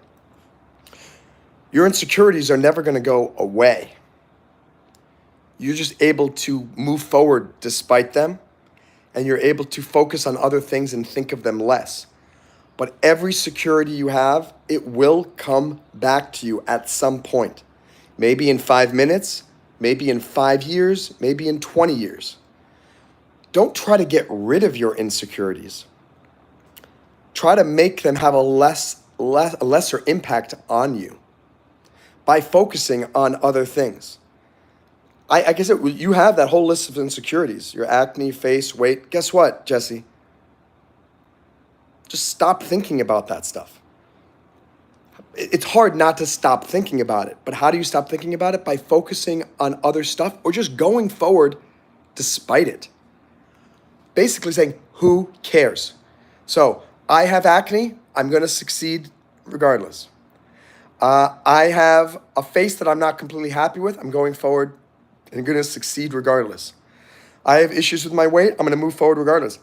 Your insecurities are never going to go away. You're just able to move forward despite them, and you're able to focus on other things and think of them less. But every security you have, it will come back to you at some point. Maybe in 5 minutes, maybe in 5 years, maybe in 20 years. Don't try to get rid of your insecurities. Try to make them have a lesser impact on you by focusing on other things. Like I said, you have that whole list of insecurities: your acne, face, weight. Guess what, Jesse? Just stop thinking about that stuff. It's hard not to stop thinking about it, but how do you stop thinking about it? By focusing on other stuff or just going forward despite it. Basically saying, who cares? So I have acne, I'm going to succeed regardless. I have a face that I'm not completely happy with, I'm going forward and going to succeed regardless. I have issues with my weight, I'm going to move forward regardless.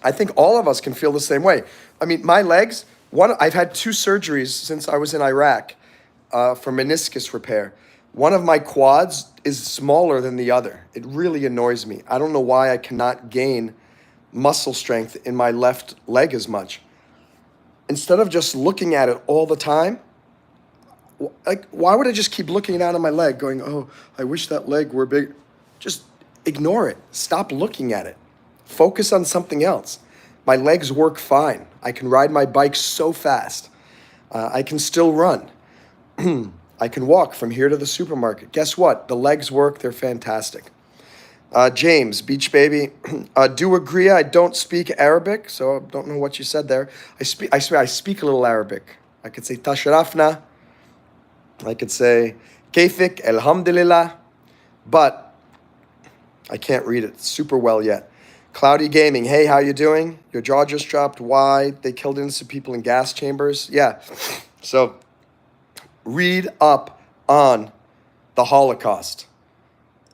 I think all of us can feel the same way. I mean, my legs, I've had 2 surgeries since I was in Iraq for meniscus repair. One of my quads is smaller than the other. It really annoys me. I don't know why I cannot gain muscle strength in my left leg as much. Instead of just looking at it all the time, why would I just keep looking down at my leg going, oh, I wish that leg were big? Just ignore it. Stop looking at it. Focus on something else. My legs work fine. I can ride my bike so fast. I can still run. I can walk from here to the supermarket. Guess what? The legs work. They're fantastic. James, Beach Baby, do agree. I don't speak Arabic, so I don't know what you said there. I speak a little Arabic. I could say Tasharafna. I could say Kefik, Alhamdulillah, but I can't read it super well yet. Cloudy Gaming, hey, how you doing? Your jaw just dropped. Why? They killed innocent people in gas chambers. Yeah. So read up on the Holocaust.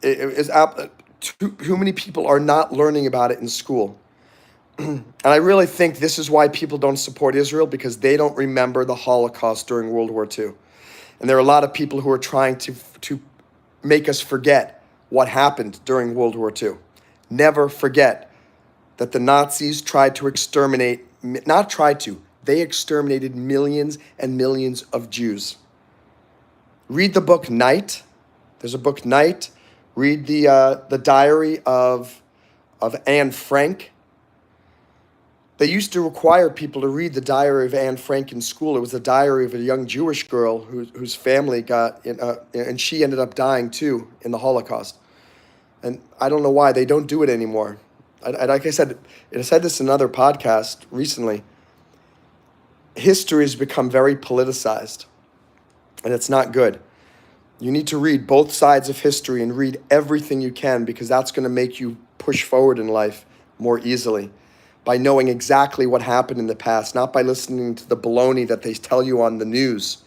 Too many people are not learning about it in school. And I really think this is why people don't support Israel, because they don't remember the Holocaust during World War II. And there are a lot of people who are trying to make us forget what happened during World War II. Never forget that the Nazis tried to they exterminated millions and millions of Jews. Read the book Night. There's a book Night. Read the diary of Anne Frank. They used to require people to read the diary of Anne Frank in school. It was the diary of a young Jewish girl whose family and she ended up dying too in the Holocaust. And I don't know why they don't do it anymore. Like I said this in another podcast recently. History has become very politicized, and it's not good. You need to read both sides of history and read everything you can, because that's going to make you push forward in life more easily by knowing exactly what happened in the past, not by listening to the baloney that they tell you on the news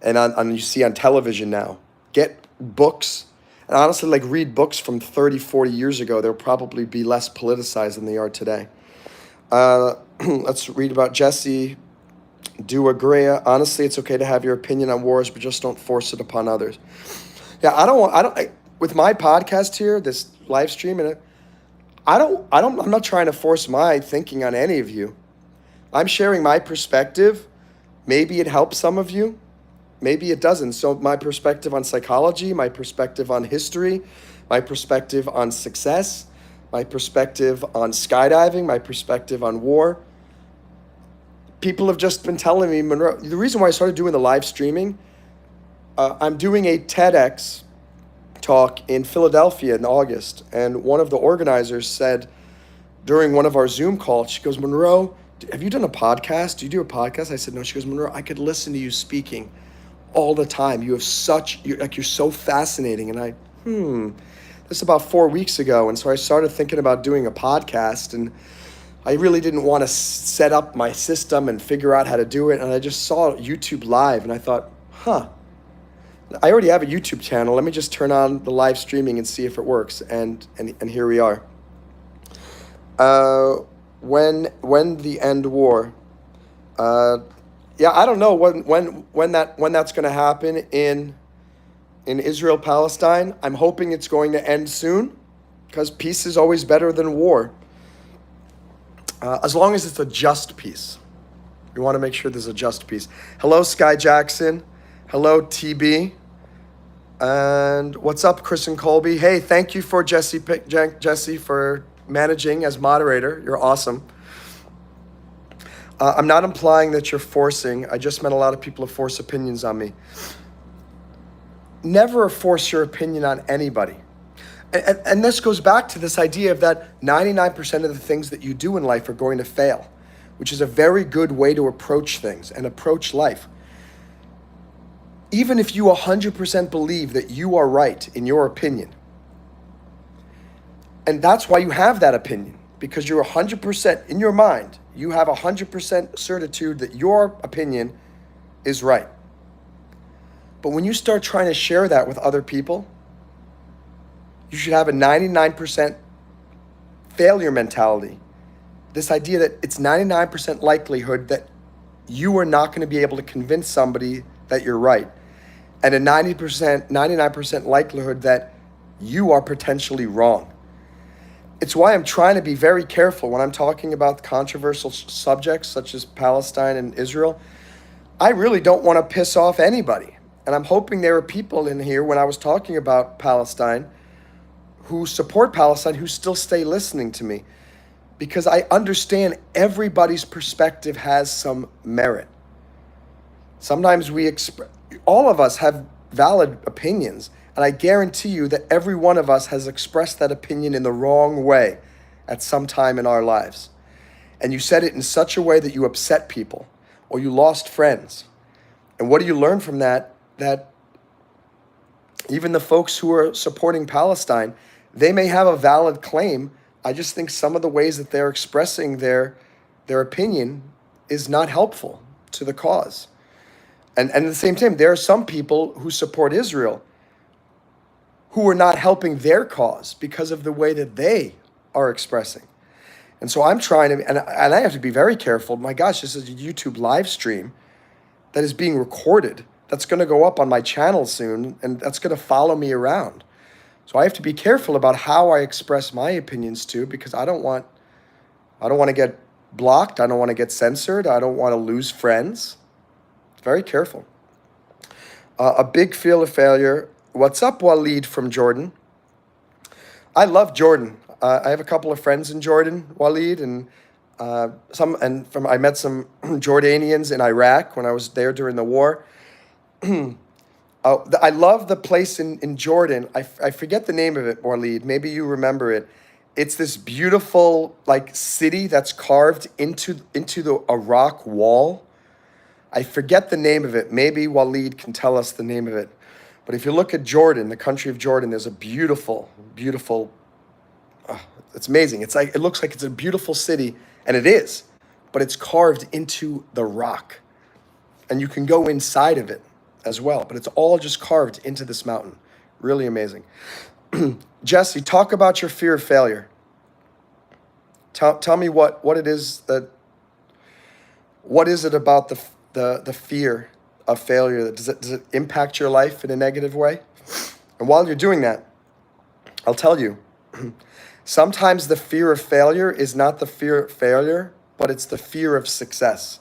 and you see on television now. Get books, and honestly, like, read books from 30, 40 years ago. They'll probably be less politicized than they are today. Let's read about Jesse. Do agree. Honestly, it's okay to have your opinion on wars, but just don't force it upon others. Yeah, with my podcast here, this live stream, and I'm not trying to force my thinking on any of you. I'm sharing my perspective. Maybe it helps some of you. Maybe it doesn't. So my perspective on psychology, my perspective on history, my perspective on success, my perspective on skydiving, my perspective on war. People have just been telling me, Monroe, the reason why I started doing the live streaming, I'm doing a TEDx talk in Philadelphia in August. And one of the organizers said during one of our Zoom calls, she goes, Monroe, have you done a podcast? Do you do a podcast? I said, no. She goes, Monroe, I could listen to you speaking all the time. You have you're so fascinating. And this is about 4 weeks ago. And so I started thinking about doing a podcast, and I really didn't want to set up my system and figure out how to do it. And I just saw YouTube live and I thought, I already have a YouTube channel. Let me just turn on the live streaming and see if it works. And here we are. When the end war, I don't know when that's going to happen in Israel, Palestine. I'm hoping it's going to end soon, because peace is always better than war. As long as it's a just peace. We want to make sure there's a just peace. Hello, Sky Jackson. Hello, TB. And what's up, Chris and Colby? Hey, thank you for Jesse for managing as moderator. You're awesome. I'm not implying that you're forcing. I just meant a lot of people have forced opinions on me. Never force your opinion on anybody. And this goes back to this idea of that 99% of the things that you do in life are going to fail, which is a very good way to approach things and approach life. Even if you 100% believe that you are right in your opinion, and that's why you have that opinion, because you're 100% in your mind, you have 100% certitude that your opinion is right. But when you start trying to share that with other people, you should have a 99% failure mentality. This idea that it's 99% likelihood that you are not going to be able to convince somebody that you're right, and a 99% likelihood that you are potentially wrong. It's why I'm trying to be very careful when I'm talking about controversial subjects such as Palestine and Israel. I really don't want to piss off anybody. And I'm hoping there are people in here when I was talking about Palestine who support Palestine who still stay listening to me, because I understand everybody's perspective has some merit. Sometimes all of us have valid opinions, and I guarantee you that every one of us has expressed that opinion in the wrong way at some time in our lives. And you said it in such a way that you upset people or you lost friends. And what do you learn from that? That even the folks who are supporting Palestine, they may have a valid claim. I just think some of the ways that they're expressing their opinion is not helpful to the cause. And at the same time, there are some people who support Israel who are not helping their cause because of the way that they are expressing. And so I'm trying to, and I have to be very careful. My gosh, this is a YouTube live stream that is being recorded. That's going to go up on my channel soon, and that's going to follow me around. So I have to be careful about how I express my opinions too, because I don't want to get blocked. I don't want to get censored. I don't want to lose friends. Very careful. A big feel of failure. What's up, Waleed from Jordan? I love Jordan. I have a couple of friends in Jordan, Waleed, and I met some Jordanians in Iraq when I was there during the war. I love the place in Jordan. I forget the name of it, Waleed. Maybe you remember it. It's this beautiful city that's carved into a rock wall. I forget the name of it. Maybe Waleed can tell us the name of it. But if you look at Jordan, the country of Jordan, there's a beautiful, beautiful, It's amazing. It's like, it looks like it's a beautiful city, and it is, but it's carved into the rock. And you can go inside of it as well, but it's all just carved into this mountain. Really amazing. Jesse, talk about your fear of failure. Tell me what it is that, what is it about the fear of failure that does it impact your life in a negative way? And while you're doing that, I'll tell you, sometimes the fear of failure is not the fear of failure, but it's the fear of success.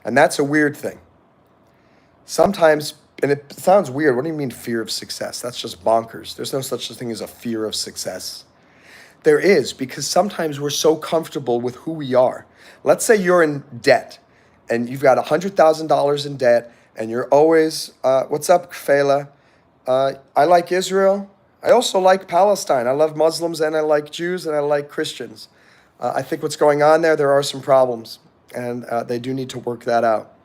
And that's a weird thing. Sometimes, and it sounds weird, what do you mean fear of success? That's just bonkers. There's no such a thing as a fear of success. There is, because sometimes we're so comfortable with who we are. Let's say you're in debt, and you've got $100,000 in debt, and you're always, what's up, Kfela? I like Israel. I also like Palestine. I love Muslims, and I like Jews, and I like Christians. I think what's going on there are some problems, and they do need to work that out.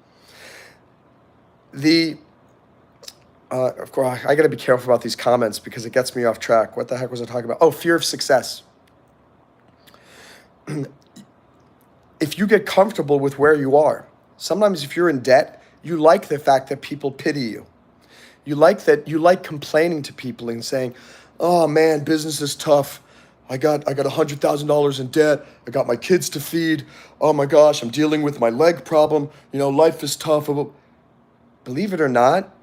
Of course, I got to be careful about these comments because it gets me off track. What the heck was I talking about? Oh, fear of success. If you get comfortable with where you are, sometimes if you're in debt, you like the fact that people pity you. You like complaining to people and saying, "Oh man, business is tough. I got $100,000 in debt. I got my kids to feed. Oh my gosh, I'm dealing with my leg problem. Life is tough." Believe it or not,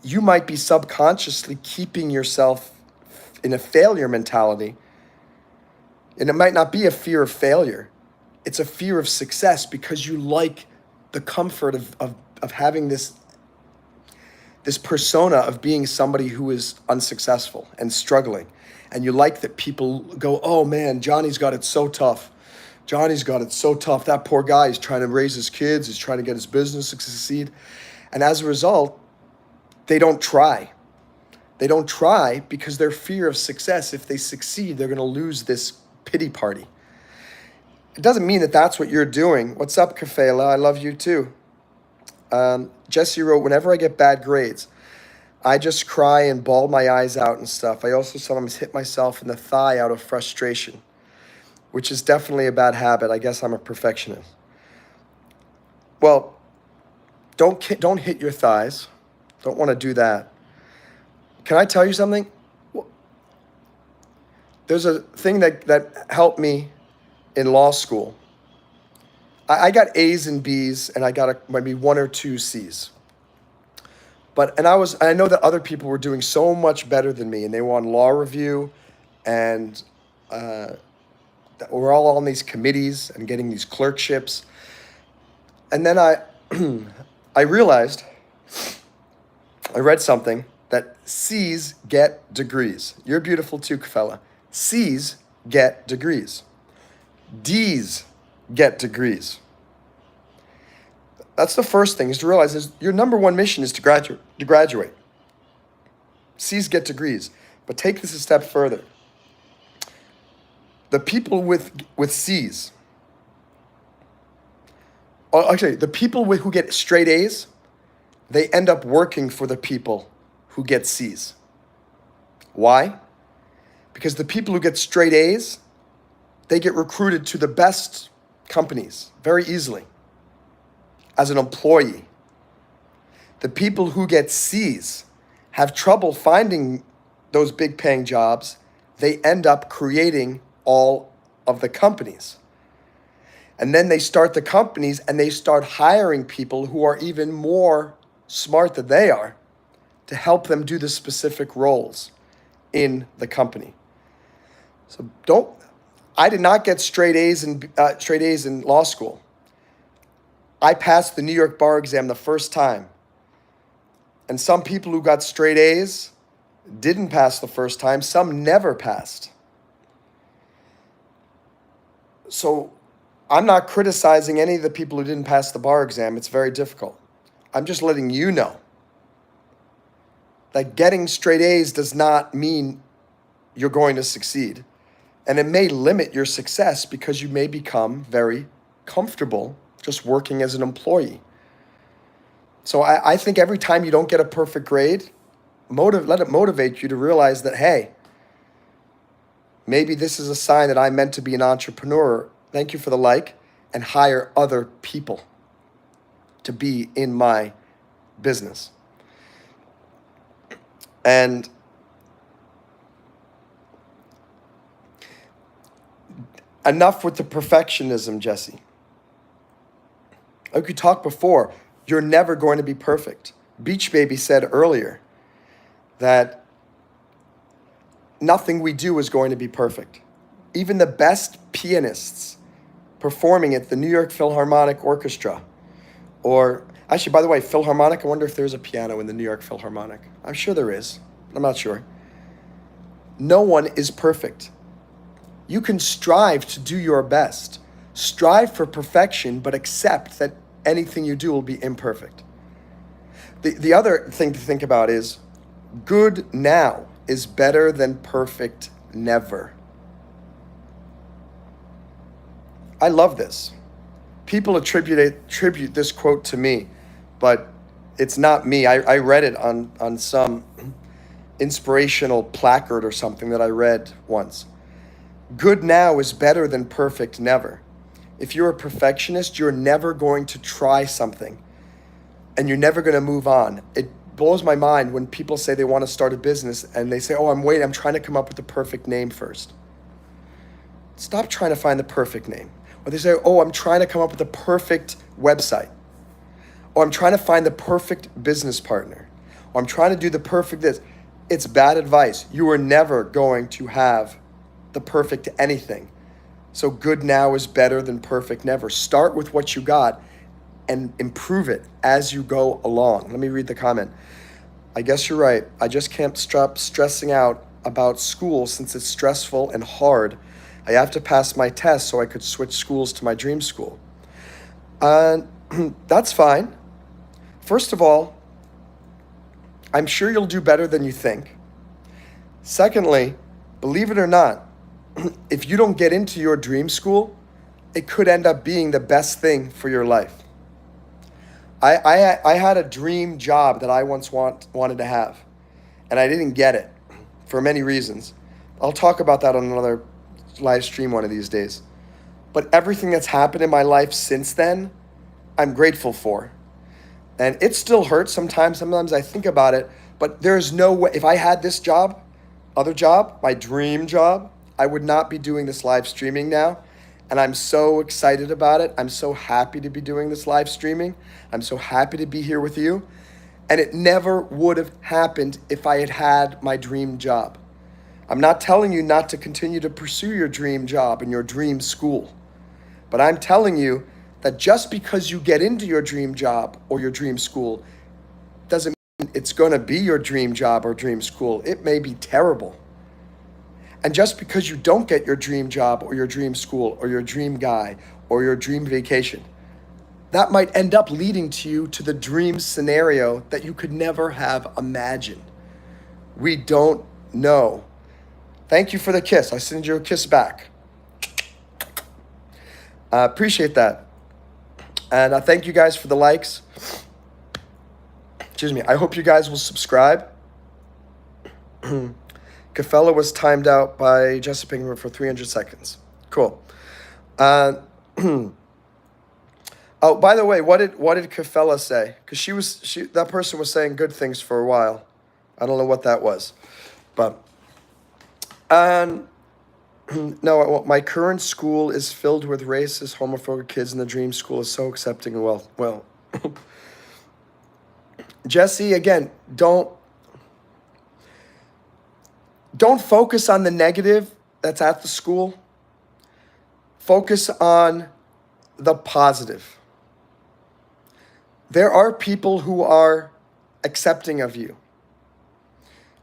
you might be subconsciously keeping yourself in a failure mentality. And it might not be a fear of failure. It's a fear of success because you like the comfort of having this persona of being somebody who is unsuccessful and struggling. And you like that people go, "Oh man, Johnny's got it so tough. Johnny's got it so tough. That poor guy is trying to raise his kids. He's trying to get his business to succeed." And as a result, they don't try. They don't try because their fear of success, if they succeed, they're going to lose this pity party. It doesn't mean that that's what you're doing. What's up, Kafela? I love you too. Jesse wrote, "Whenever I get bad grades, I just cry and bawl my eyes out and stuff. I also sometimes hit myself in the thigh out of frustration, which is definitely a bad habit. I guess I'm a perfectionist." Well, don't hit your thighs. Don't want to do that. Can I tell you something? There's a thing that helped me in law school. I got A's and B's, and I got maybe 1 or 2 C's. I know that other people were doing so much better than me, and they were on law review, and we're all on these committees and getting these clerkships. And then I realized, I read something that C's get degrees. You're beautiful too, fella. C's get degrees. D's get degrees. That's the first thing, is to realize is your number one mission is to graduate. C's get degrees. But take this a step further. The people with C's, actually, the people who get straight A's, they end up working for the people who get C's. Why? Because the people who get straight A's, they get recruited to the best companies very easily as an employee. The people who get C's have trouble finding those big paying jobs. They end up creating all of the companies. And then they start the companies and they start hiring people who are even more smart than they are to help them do the specific roles in the company. So I did not get straight A's in law school. I passed the New York bar exam the first time. And some people who got straight A's didn't pass the first time. Some never passed. So I'm not criticizing any of the people who didn't pass the bar exam. It's very difficult. I'm just letting you know that getting straight A's does not mean you're going to succeed. And it may limit your success because you may become very comfortable just working as an employee. So I think every time you don't get a perfect grade, let it motivate you to realize that, hey, Maybe this is a sign that I'm meant to be an entrepreneur. Thank you for the like, and hire other people to be in my business. And enough with the perfectionism, Jesse. Like we talked before, you're never going to be perfect. Beach Baby said earlier that nothing we do is going to be perfect. Even the best pianists performing at the New York Philharmonic Orchestra, or actually, by the way, Philharmonic, I wonder if there's a piano in the New York Philharmonic. I'm sure there is. I'm not sure. No one is perfect. You can strive to do your best. Strive for perfection, but accept that anything you do will be imperfect. The other thing to think about is good now is better than perfect never. I love this. People attribute this quote to me, but it's not me. I read it on some inspirational placard or something that I read once. Good now is better than perfect never. If you're a perfectionist, you're never going to try something and you're never going to move on. It blows my mind when people say they want to start a business and they say, oh, I'm trying to come up with the perfect name first. Stop trying to find the perfect name. Or they say, oh, I'm trying to come up with the perfect website. Or I'm trying to find the perfect business partner. Or I'm trying to do the perfect this. It's bad advice. You are never going to have the perfect anything. So good now is better than perfect never. Start with what you got and improve it as you go along. Let me read the comment. I guess you're right. I just can't stop stressing out about school since it's stressful and hard. I have to pass my test so I could switch schools to my dream school. That's fine. First of all, I'm sure you'll do better than you think. Secondly, believe it or not, if you don't get into your dream school, it could end up being the best thing for your life. I had a dream job that I once wanted to have, and I didn't get it for many reasons. I'll talk about that on another live stream one of these days. But everything that's happened in my life since then, I'm grateful for. And it still hurts sometimes. Sometimes I think about it, but there's no way. If I had this job, other job, my dream job, I would not be doing this live streaming now. And I'm so excited about it. I'm so happy to be doing this live streaming. I'm so happy to be here with you. And it never would have happened if I had had my dream job. I'm not telling you not to continue to pursue your dream job and your dream school. But I'm telling you that just because you get into your dream job or your dream school doesn't mean it's going to be your dream job or dream school. It may be terrible. And just because you don't get your dream job or your dream school or your dream guy or your dream vacation, that might end up leading to you to the dream scenario that you could never have imagined. We don't know. Thank you for the kiss. I send you a kiss back. Appreciate that. And I thank you guys for the likes. Excuse me. I hope you guys will subscribe. Kafella was timed out by Jessica Pinkman for 300 seconds. Cool. Oh, by the way, what did Kafella say? Because that person was saying good things for a while. I don't know what that was, but no. My current school is filled with racist, homophobic kids, and the dream school is so accepting and well. Jesse, again, don't focus on the negative that's at the school. Focus on the positive. There are people who are accepting of you.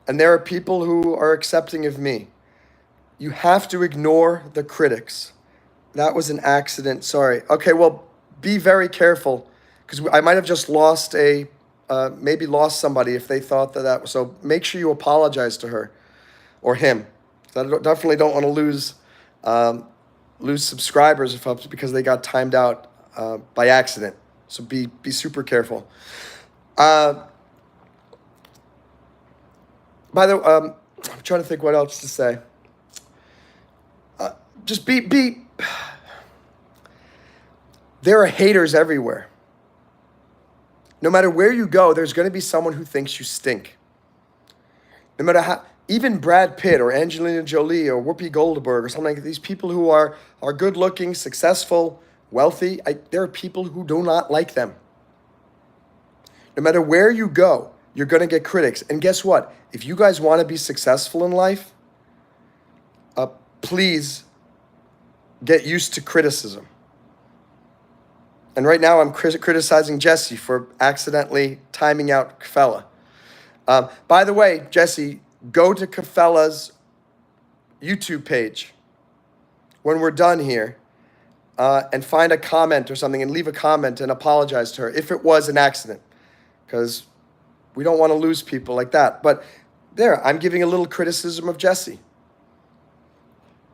And there are people who are accepting of me. You have to ignore the critics. That was an accident. Sorry. Okay, well, be very careful because I might have just lost maybe lost somebody if they thought that was. So make sure you apologize to her or him. I definitely don't want to lose subscribers because they got timed out by accident. So be super careful. By the way, I'm trying to think what else to say. just be. There are haters everywhere. No matter where you go, there's going to be someone who thinks you stink. No matter how, even Brad Pitt or Angelina Jolie or Whoopi Goldberg or something like these people who are good looking, successful, wealthy, there are people who do not like them. No matter where you go, you're going to get critics. And guess what? If you guys want to be successful in life, please get used to criticism. And right now I'm criticizing Jesse for accidentally timing out Kafella. By the way, Jesse, go to Kafella's YouTube page when we're done here and find a comment or something and leave a comment and apologize to her if it was an accident, because we don't want to lose people like that. But there, I'm giving a little criticism of Jesse.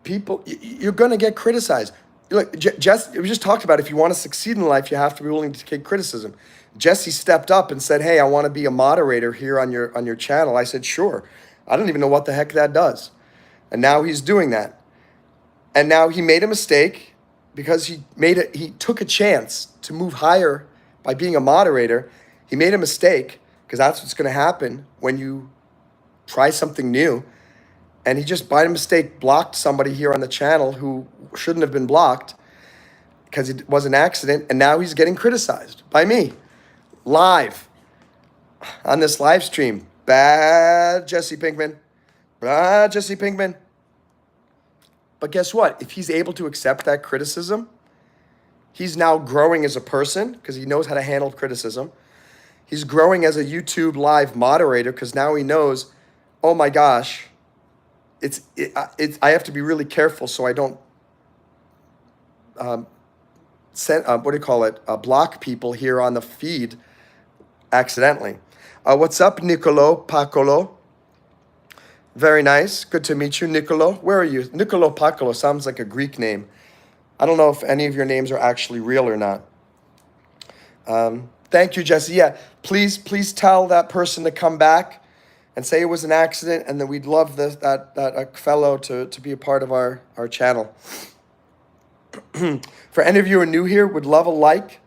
People, you're going to get criticized. Look, Jesse, we just talked about if you want to succeed in life, you have to be willing to take criticism. Jesse stepped up and said, hey, I want to be a moderator here on your channel. I said, sure. I don't even know what the heck that does. And now he's doing that. And now he made a mistake because he took a chance to move higher by being a moderator. He made a mistake because that's what's going to happen when you try something new. And he just, by mistake, blocked somebody here on the channel who shouldn't have been blocked because it was an accident. And now he's getting criticized by me live on this live stream. Bad Jesse Pinkman. Bad Jesse Pinkman. But guess what? If he's able to accept that criticism, he's now growing as a person because he knows how to handle criticism. He's growing as a YouTube live moderator because now he knows, oh my gosh, I have to be really careful so I don't block people here on the feed accidentally. What's up, Nicolo Pacolo? Very nice. Good to meet you, Nicolo. Where are you? Nicolo Pacolo sounds like a Greek name. I don't know if any of your names are actually real or not. Thank you, Jesse. Yeah, please tell that person to come back and say it was an accident, and that we'd love that fellow to be a part of our channel. For any of you who are new here, would love a like.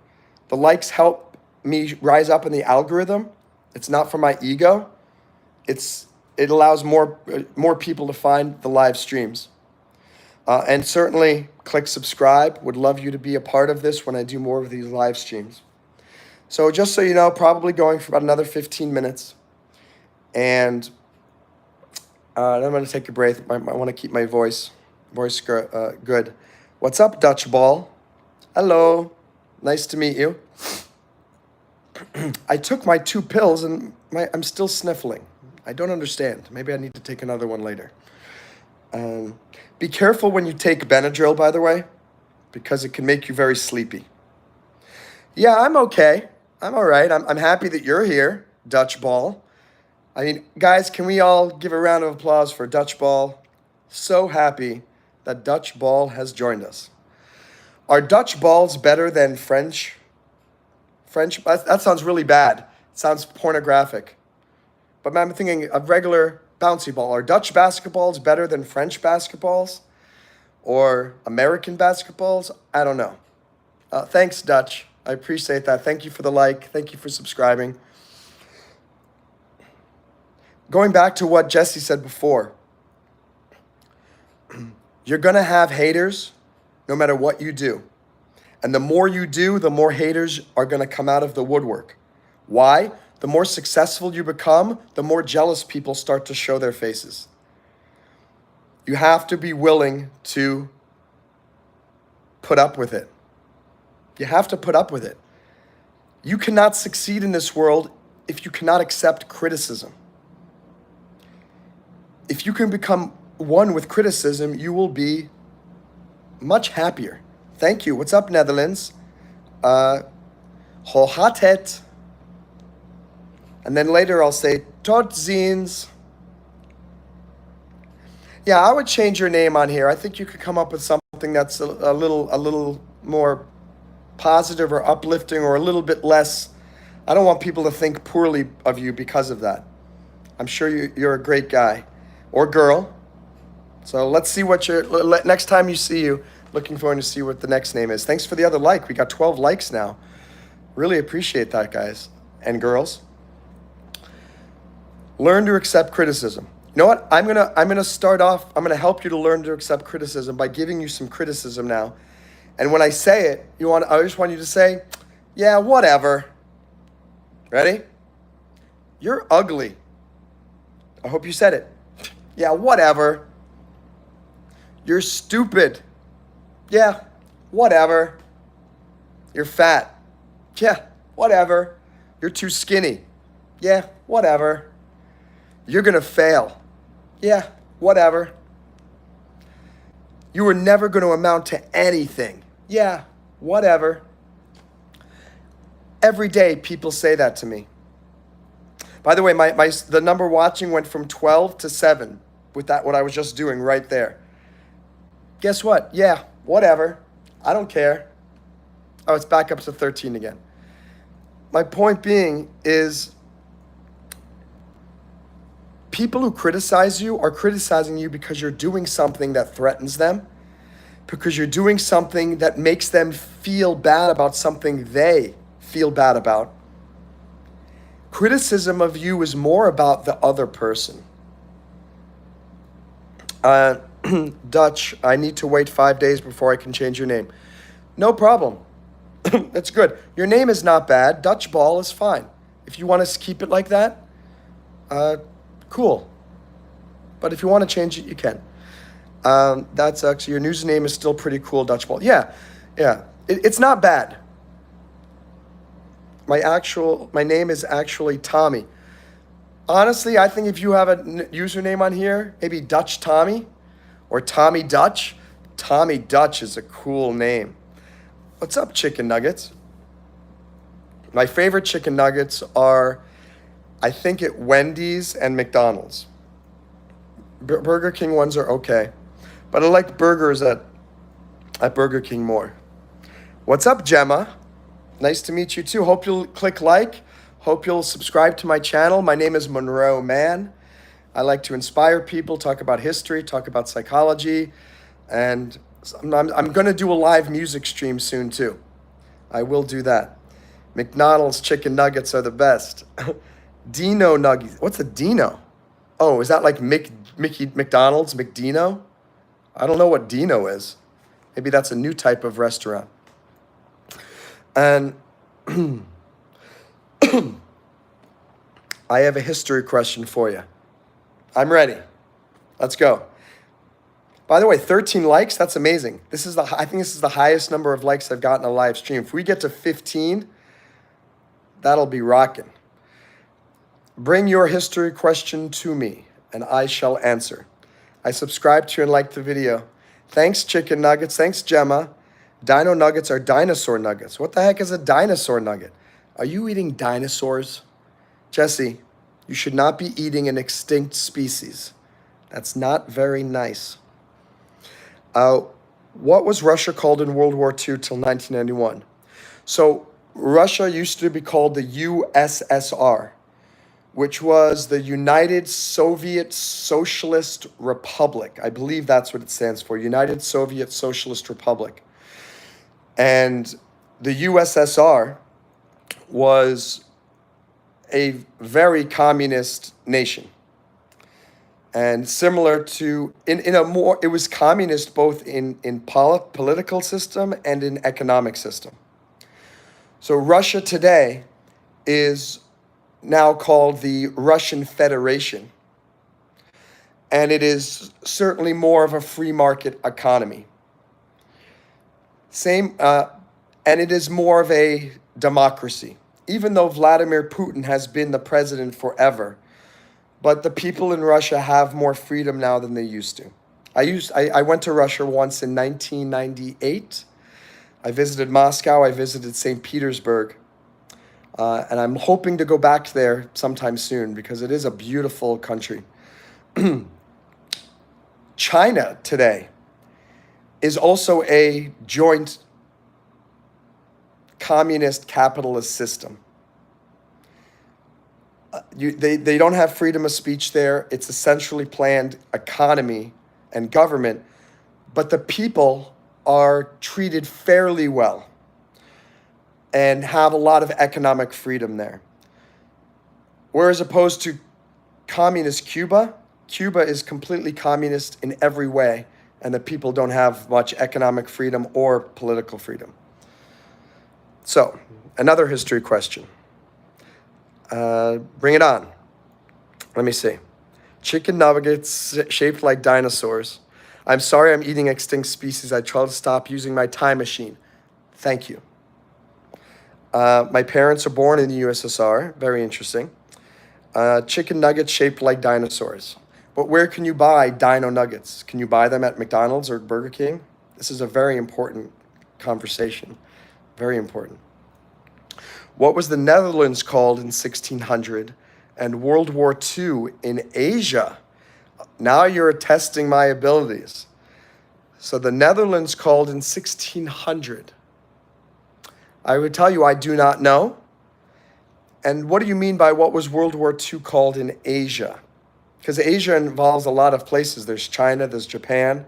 The likes help me rise up in the algorithm. It's not for my ego. It allows more people to find the live streams. And certainly click subscribe. Would love you to be a part of this when I do more of these live streams. So just so you know, probably going for about another 15 minutes. And I'm going to take a break. I want to keep my voice good. What's up, Dutch Ball? Hello. Nice to meet you. I took my 2 pills and I'm still sniffling. I don't understand. Maybe I need to take another one later. Be careful when you take Benadryl, by the way, because it can make you very sleepy. Yeah, I'm okay. I'm all right. I'm happy that you're here, Dutch Ball. I mean, guys, can we all give a round of applause for Dutch Ball? So happy that Dutch Ball has joined us. Are Dutch balls better than French? That sounds really bad. It sounds pornographic. But I'm thinking of regular bouncy ball. Are Dutch basketballs better than French basketballs? Or American basketballs? I don't know. Thanks, Dutch. I appreciate that. Thank you for the like. Thank you for subscribing. Going back to what Jesse said before, you're going to have haters no matter what you do. And the more you do, the more haters are going to come out of the woodwork. Why? The more successful you become, the more jealous people start to show their faces. You have to be willing to put up with it. You have to put up with it. You cannot succeed in this world if you cannot accept criticism. If you can become one with criticism, you will be much happier. Thank you. What's up, Netherlands? Hohatet. And then later I'll say, tot ziens. Yeah, I would change your name on here. I think you could come up with something that's a little more positive or uplifting or a little bit less. I don't want people to think poorly of you because of that. I'm sure you're a great guy or girl. So let's see what next time you see you. Looking forward to see what the next name is. Thanks for the other like. We got 12 likes now. Really appreciate that, guys and girls. Learn to accept criticism. You know what? I'm gonna start off. I'm gonna help you to learn to accept criticism by giving you some criticism now. And when I say it, I just want you to say, yeah, whatever. Ready? You're ugly. I hope you said it. Yeah, whatever. You're stupid. Yeah, whatever. You're fat. Yeah, whatever. You're too skinny. Yeah, whatever. You're gonna fail. Yeah, whatever. You were never gonna amount to anything. Yeah, whatever. Every day people say that to me. By the way, the number watching went from 12 to 7 with that, what I was just doing right there. Guess what? Yeah, whatever. I don't care. Oh, it's back up to 13 again. My point being is people who criticize you are criticizing you because you're doing something that threatens them, because you're doing something that makes them feel bad about something they feel bad about. Criticism of you is more about the other person. Dutch, I need to wait 5 days before I can change your name. No problem. That's good. Your name is not bad. Dutch Ball is fine. If you want to keep it like that, cool. But if you want to change it, you can. That's actually, your username is still pretty cool, Dutch Ball. Yeah. It's not bad. My name is actually Tommy. Honestly, I think if you have a username on here, maybe Dutch Tommy or Tommy Dutch. Tommy Dutch is a cool name. What's up, chicken nuggets? My favorite chicken nuggets are, I think, at Wendy's and McDonald's. Burger King ones are okay, but I like burgers at Burger King more. What's up, Gemma? Nice to meet you too. Hope you'll click like. Hope you'll subscribe to my channel. My name is Monroe Mann. I like to inspire people, talk about history, talk about psychology, and I'm going to do a live music stream soon too. I will do that. McDonald's chicken nuggets are the best. Dino Nuggies. What's a Dino? Oh, is that like McDonald's, McDino? I don't know what Dino is. Maybe that's a new type of restaurant. And I have a history question for you. I'm ready. Let's go. By the way, 13 likes, that's amazing. I think this is the highest number of likes I've gotten in a live stream. If we get to 15, that'll be rocking. Bring your history question to me, and I shall answer. I subscribe to and like the video. Thanks, chicken nuggets. Thanks, Gemma. Dino nuggets are dinosaur nuggets. What the heck is a dinosaur nugget? Are you eating dinosaurs? Jesse, you should not be eating an extinct species. That's not very nice. What was Russia called in World War II till 1991? So Russia used to be called the USSR, which was the United Soviet Socialist Republic. I believe that's what it stands for, United Soviet Socialist Republic. And the USSR was a very communist nation. And similar to, it was communist both in political system and in economic system. So Russia today is now called the Russian Federation. And it is certainly more of a free market economy. And it is more of a democracy, even though Vladimir Putin has been the president forever. But the people in Russia have more freedom now than they used to. I went to Russia once in 1998. I visited Moscow. I visited St. Petersburg. And I'm hoping to go back there sometime soon because it is a beautiful country. China today is also a joint communist capitalist system. They don't have freedom of speech there. It's a centrally planned economy and government, but the people are treated fairly well and have a lot of economic freedom there. Whereas opposed to communist Cuba, Cuba is completely communist in every way, and the people don't have much economic freedom or political freedom. So, another history question. Bring it on. Let me see. Chicken nuggets shaped like dinosaurs. I'm sorry I'm eating extinct species. I try to stop using my time machine. Thank you. My parents are born in the USSR. Very interesting. Chicken nuggets shaped like dinosaurs. But where can you buy dino nuggets? Can you buy them at McDonald's or Burger King? This is a very important conversation. Very important. What was the Netherlands called in 1600 and World War II in Asia? Now you're testing my abilities. So the Netherlands called in 1600. I would tell you I do not know. And what do you mean by what was World War II called in Asia? Because Asia involves a lot of places. There's China, there's Japan.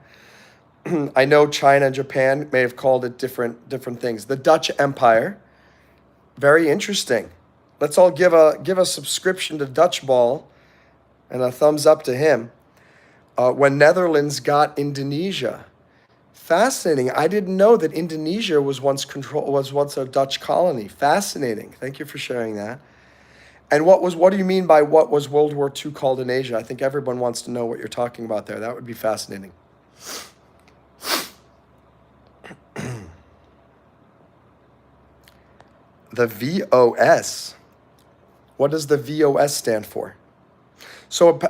I know China and Japan may have called it different things. The Dutch Empire, very interesting. Let's all give a subscription to Dutch Ball and a thumbs up to him. When Netherlands got Indonesia. Fascinating. I didn't know that Indonesia was once a Dutch colony. Fascinating. Thank you for sharing that. And what do you mean by what was World War II called in Asia? I think everyone wants to know what you're talking about there. That would be fascinating. The VOS. What does the VOS stand for? So,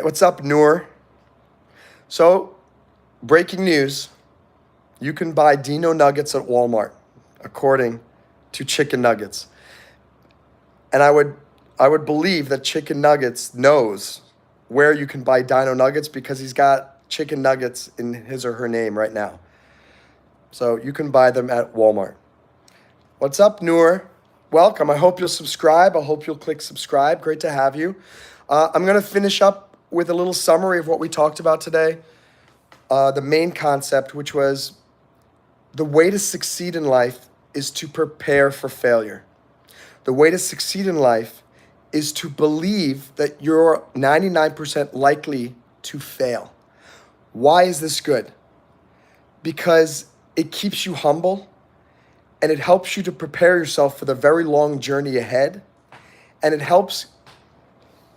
what's up, Noor? So, breaking news. You can buy Dino Nuggets at Walmart, according to Chicken Nuggets. And I would believe that Chicken Nuggets knows where you can buy Dino Nuggets because he's got Chicken Nuggets in his or her name right now. So you can buy them at Walmart. What's up, Noor? Welcome. I hope you'll subscribe. I hope you'll click subscribe. Great to have you. I'm going to finish up with a little summary of what we talked about today. The main concept, which was the way to succeed in life is to prepare for failure. The way to succeed in life is to believe that you're 99% likely to fail. Why is this good? Because it keeps you humble and it helps you to prepare yourself for the very long journey ahead. And it helps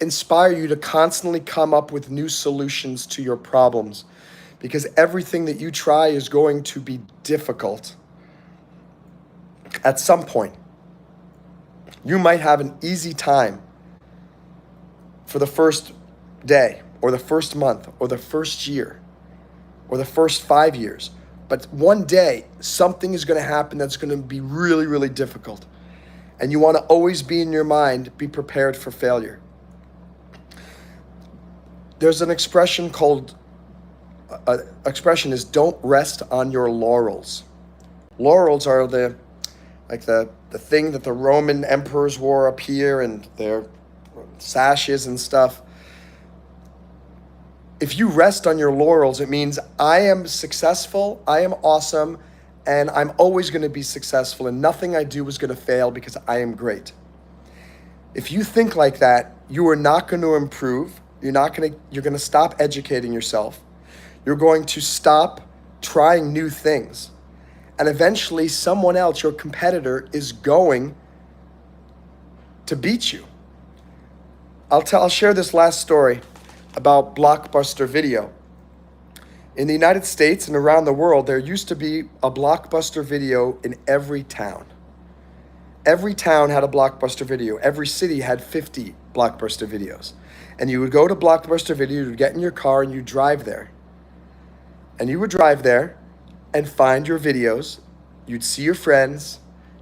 inspire you to constantly come up with new solutions to your problems. Because everything that you try is going to be difficult at some point. You might have an easy time for the first day or the first month or the first year or the first 5 years. But one day, something is going to happen that's going to be really, really difficult. And you want to always be in your mind, be prepared for failure. There's an expression called is don't rest on your laurels. Laurels are the thing that the Roman emperors wore up here and their sashes and stuff. If you rest on your laurels, it means I am successful, I am awesome, and I'm always going to be successful and nothing I do is going to fail because I am great. If you think like that, you are not going to improve. You're going to stop educating yourself. You're going to stop trying new things. And eventually someone else, your competitor, is going to beat you. I'll share this last story about Blockbuster Video. In the United States and around the world, there used to be a Blockbuster Video in every town. Every town had a Blockbuster Video. Every city had 50 Blockbuster Videos. And you would go to Blockbuster Video, you would get in your car and you drive there. And you would drive there and find your videos. You'd see your friends.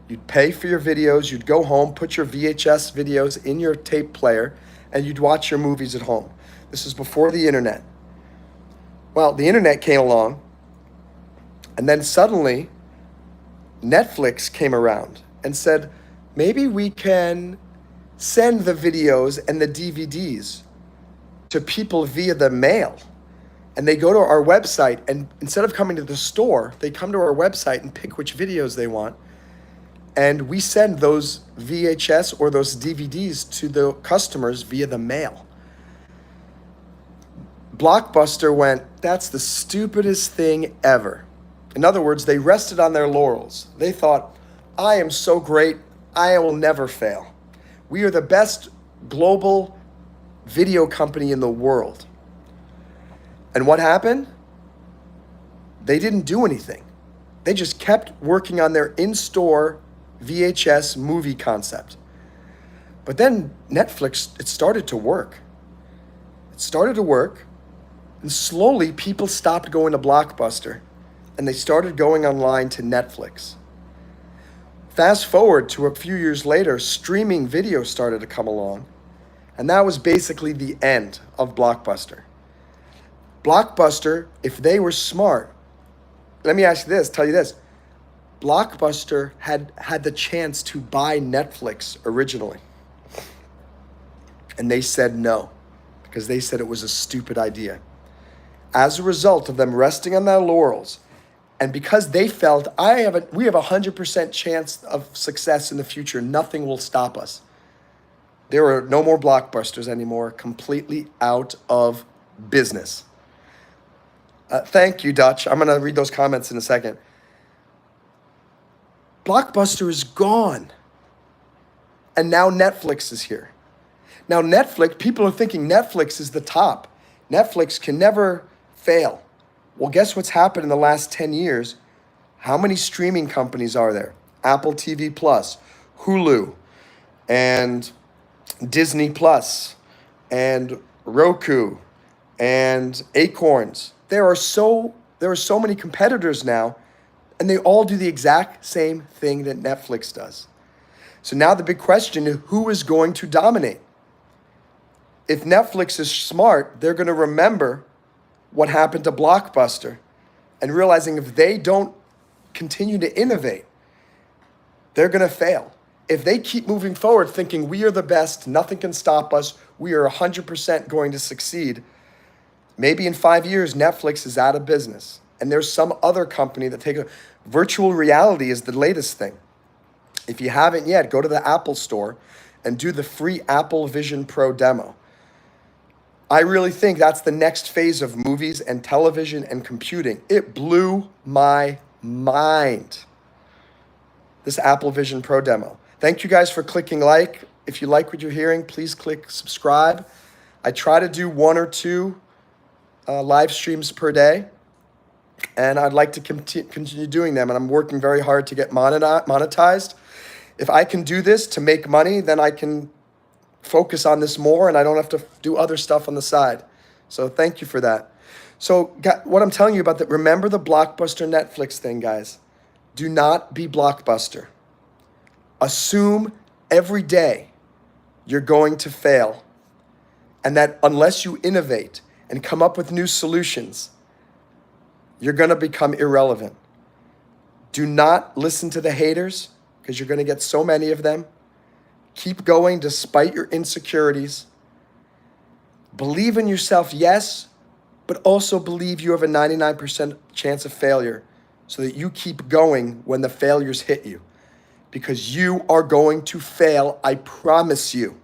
You'd pay for your videos. You'd go home, put your VHS videos in your tape player, and you'd watch your movies at home. This is before the internet. Well, the internet came along, and then suddenly Netflix came around and said, maybe we can send the videos and the DVDs to people via the mail. And they go to our website, and instead of coming to the store, they come to our website and pick which videos they want. And we send those VHS or those DVDs to the customers via the mail. Blockbuster went, that's the stupidest thing ever. In other words, they rested on their laurels. They thought, I am so great, I will never fail. We are the best global video company in the world. And what happened? They didn't do anything. They just kept working on their in-store VHS movie concept. But then Netflix, it started to work. It started to work, and slowly people stopped going to Blockbuster, and they started going online to Netflix. Fast forward to a few years later, streaming video started to come along, and that was basically the end of Blockbuster. Blockbuster, if they were smart, let me ask you this, tell you this, Blockbuster had the chance to buy Netflix originally. And they said no, because they said it was a stupid idea. As a result of them resting on their laurels, and because they felt we have a 100% chance of success in the future, nothing will stop us. There are no more Blockbusters anymore, completely out of business. Thank you, Dutch. I'm going to read those comments in a second. Blockbuster is gone. And now Netflix is here. Now Netflix, people are thinking Netflix is the top. Netflix can never fail. Well, guess what's happened in the last 10 years? How many streaming companies are there? Apple TV Plus, Hulu, and Disney Plus, and Roku, and Acorns. There are so many competitors now, and they all do the exact same thing that Netflix does. So now the big question is, who is going to dominate? If Netflix is smart, they're going to remember what happened to Blockbuster and realizing if they don't continue to innovate, they're going to fail. If they keep moving forward thinking we are the best, nothing can stop us, we are 100% going to succeed, maybe in 5 years, Netflix is out of business. And there's some other company that virtual reality is the latest thing. If you haven't yet, go to the Apple store and do the free Apple Vision Pro demo. I really think that's the next phase of movies and television and computing. It blew my mind, this Apple Vision Pro demo. Thank you guys for clicking like. If you like what you're hearing, please click subscribe. I try to do 1 or 2 live streams per day, and I'd like to continue doing them, and I'm working very hard to get monetized. If I can do this to make money, then I can focus on this more, and I don't have to do other stuff on the side. So thank you for that. So what I'm telling you about that, remember the Blockbuster Netflix thing, guys. Do not be Blockbuster. Assume every day you're going to fail, and that unless you innovate and come up with new solutions, you're going to become irrelevant. Do not listen to the haters, because you're going to get so many of them. Keep going despite your insecurities. Believe in yourself, yes, but also believe you have a 99% chance of failure so that you keep going when the failures hit you. Because you are going to fail, I promise you.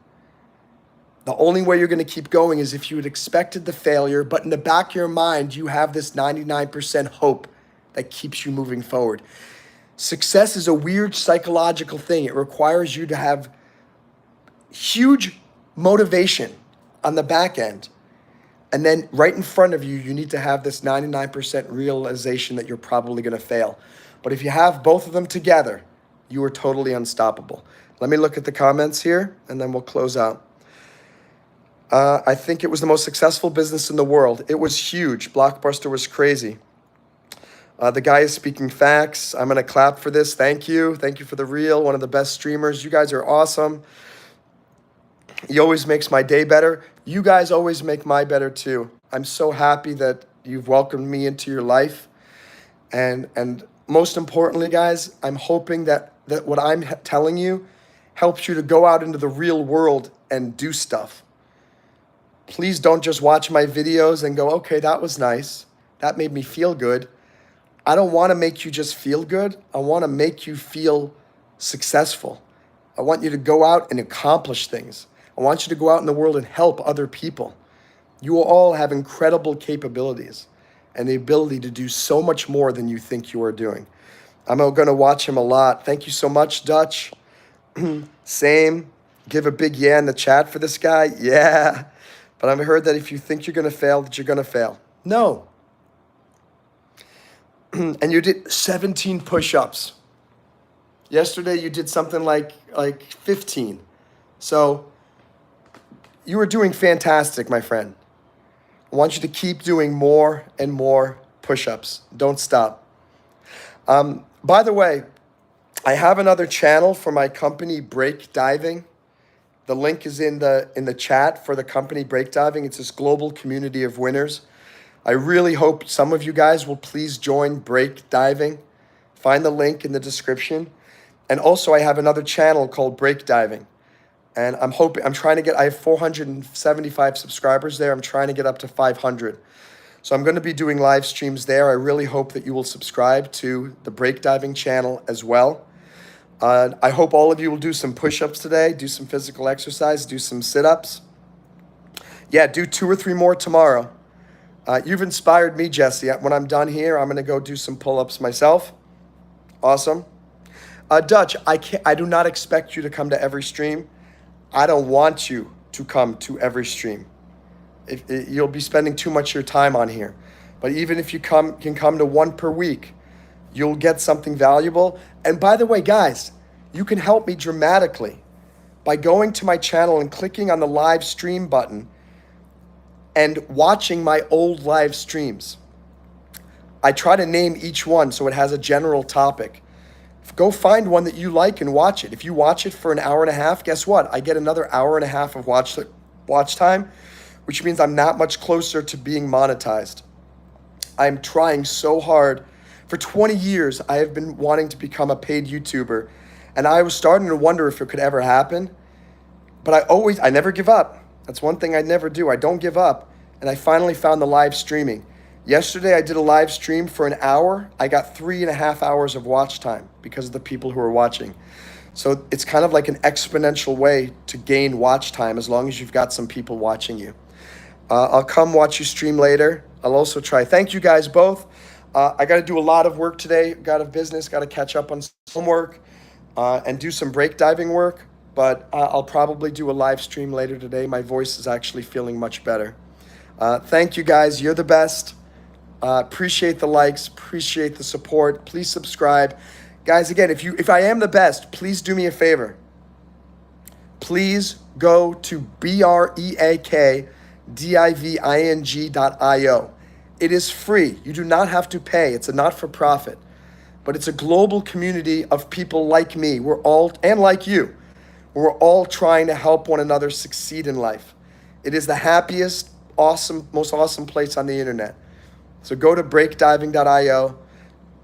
The only way you're going to keep going is if you had expected the failure, but in the back of your mind, you have this 99% hope that keeps you moving forward. Success is a weird psychological thing. It requires you to have huge motivation on the back end. And then right in front of you, you need to have this 99% realization that you're probably going to fail. But if you have both of them together, you are totally unstoppable. Let me look at the comments here, and then we'll close out. I think it was the most successful business in the world. It was huge. Blockbuster was crazy. The guy is speaking facts. I'm going to clap for this. Thank you. Thank you for the reel. One of the best streamers. You guys are awesome. He always makes my day better. You guys always make my better too. I'm so happy that you've welcomed me into your life. And most importantly, guys, I'm hoping that what I'm telling you helps you to go out into the real world and do stuff. Please don't just watch my videos and go, okay, that was nice. That made me feel good. I don't want to make you just feel good. I want to make you feel successful. I want you to go out and accomplish things. I want you to go out in the world and help other people. You will all have incredible capabilities and the ability to do so much more than you think you are doing. I'm going to watch him a lot. Thank you so much, Dutch. Same. Give a big yeah in the chat for this guy. Yeah. But I've heard that if you think you're going to fail, that you're going to fail. No. And you did 17 push-ups. Yesterday you did something like 15. So you were doing fantastic, my friend. I want you to keep doing more and more push-ups. Don't stop. By the way, I have another channel for my company, Break Diving. The link is in the chat for the company, Break Diving. It's this global community of winners. I really hope some of you guys will please join Break Diving. Find the link in the description. And also, I have another channel called Break Diving. And I have 475 subscribers there. I'm trying to get up to 500. So I'm going to be doing live streams there. I really hope that you will subscribe to the Break Diving channel as well. I hope all of you will do some push-ups today, do some physical exercise, do some sit-ups. Yeah, do 2 or 3 more tomorrow. You've inspired me, Jesse. When I'm done here, I'm going to go do some pull-ups myself. Awesome. Dutch, I do not expect you to come to every stream. I don't want you to come to every stream. You'll be spending too much of your time on here. But even if you can come to 1 per week, you'll get something valuable. And by the way, guys, you can help me dramatically by going to my channel and clicking on the live stream button and watching my old live streams. I try to name each one so it has a general topic. Go find one that you like and watch it. If you watch it for an hour and a half, guess what? I get another hour and a half of watch time, which means I'm not much closer to being monetized. I'm trying so hard. For 20 years, I have been wanting to become a paid YouTuber, and I was starting to wonder if it could ever happen. But I never give up. That's one thing I never do. I don't give up. And I finally found the live streaming. Yesterday, I did a live stream for an hour. I got 3.5 hours of watch time because of the people who are watching. So it's kind of like an exponential way to gain watch time as long as you've got some people watching you. I'll come watch you stream later. I'll also try. Thank you guys both. I got to do a lot of work today. Got a business, got to catch up on some work and do some break diving work. But I'll probably do a live stream later today. My voice is actually feeling much better. Thank you guys. You're the best. Appreciate the likes. Appreciate the support. Please subscribe. Guys, again, if I am the best, please do me a favor. Please go to breakdiving.io. It is free. You do not have to pay. It's a not-for-profit. But it's a global community of people like me. And like you. We're all trying to help one another succeed in life. It is the happiest, most awesome place on the internet. So go to breakdiving.io.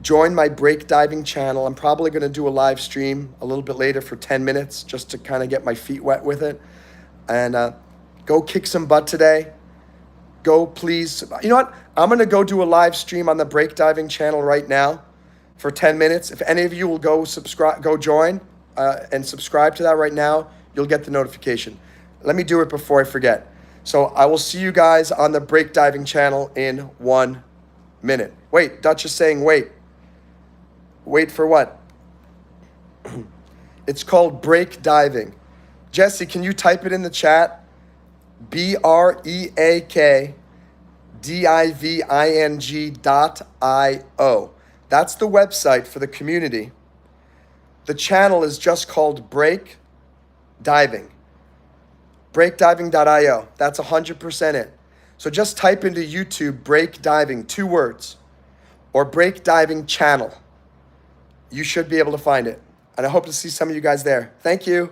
Join my break diving channel. I'm probably going to do a live stream a little bit later for 10 minutes just to kind of get my feet wet with it. And go kick some butt today. Go, please. You know what? I'm going to go do a live stream on the break diving channel right now for 10 minutes. If any of you will go join and subscribe to that right now, you'll get the notification. Let me do it before I forget. So I will see you guys on the break diving channel in 1 minute. Wait, Dutch is saying wait. Wait for what? It's called break diving. Jesse, can you type it in the chat? breakdiving.io. That's the website for the community. The channel is just called Break Diving. Breakdiving.io. That's 100% it. So just type into YouTube Break Diving, 2 words, or Break Diving channel. You should be able to find it. And I hope to see some of you guys there. Thank you.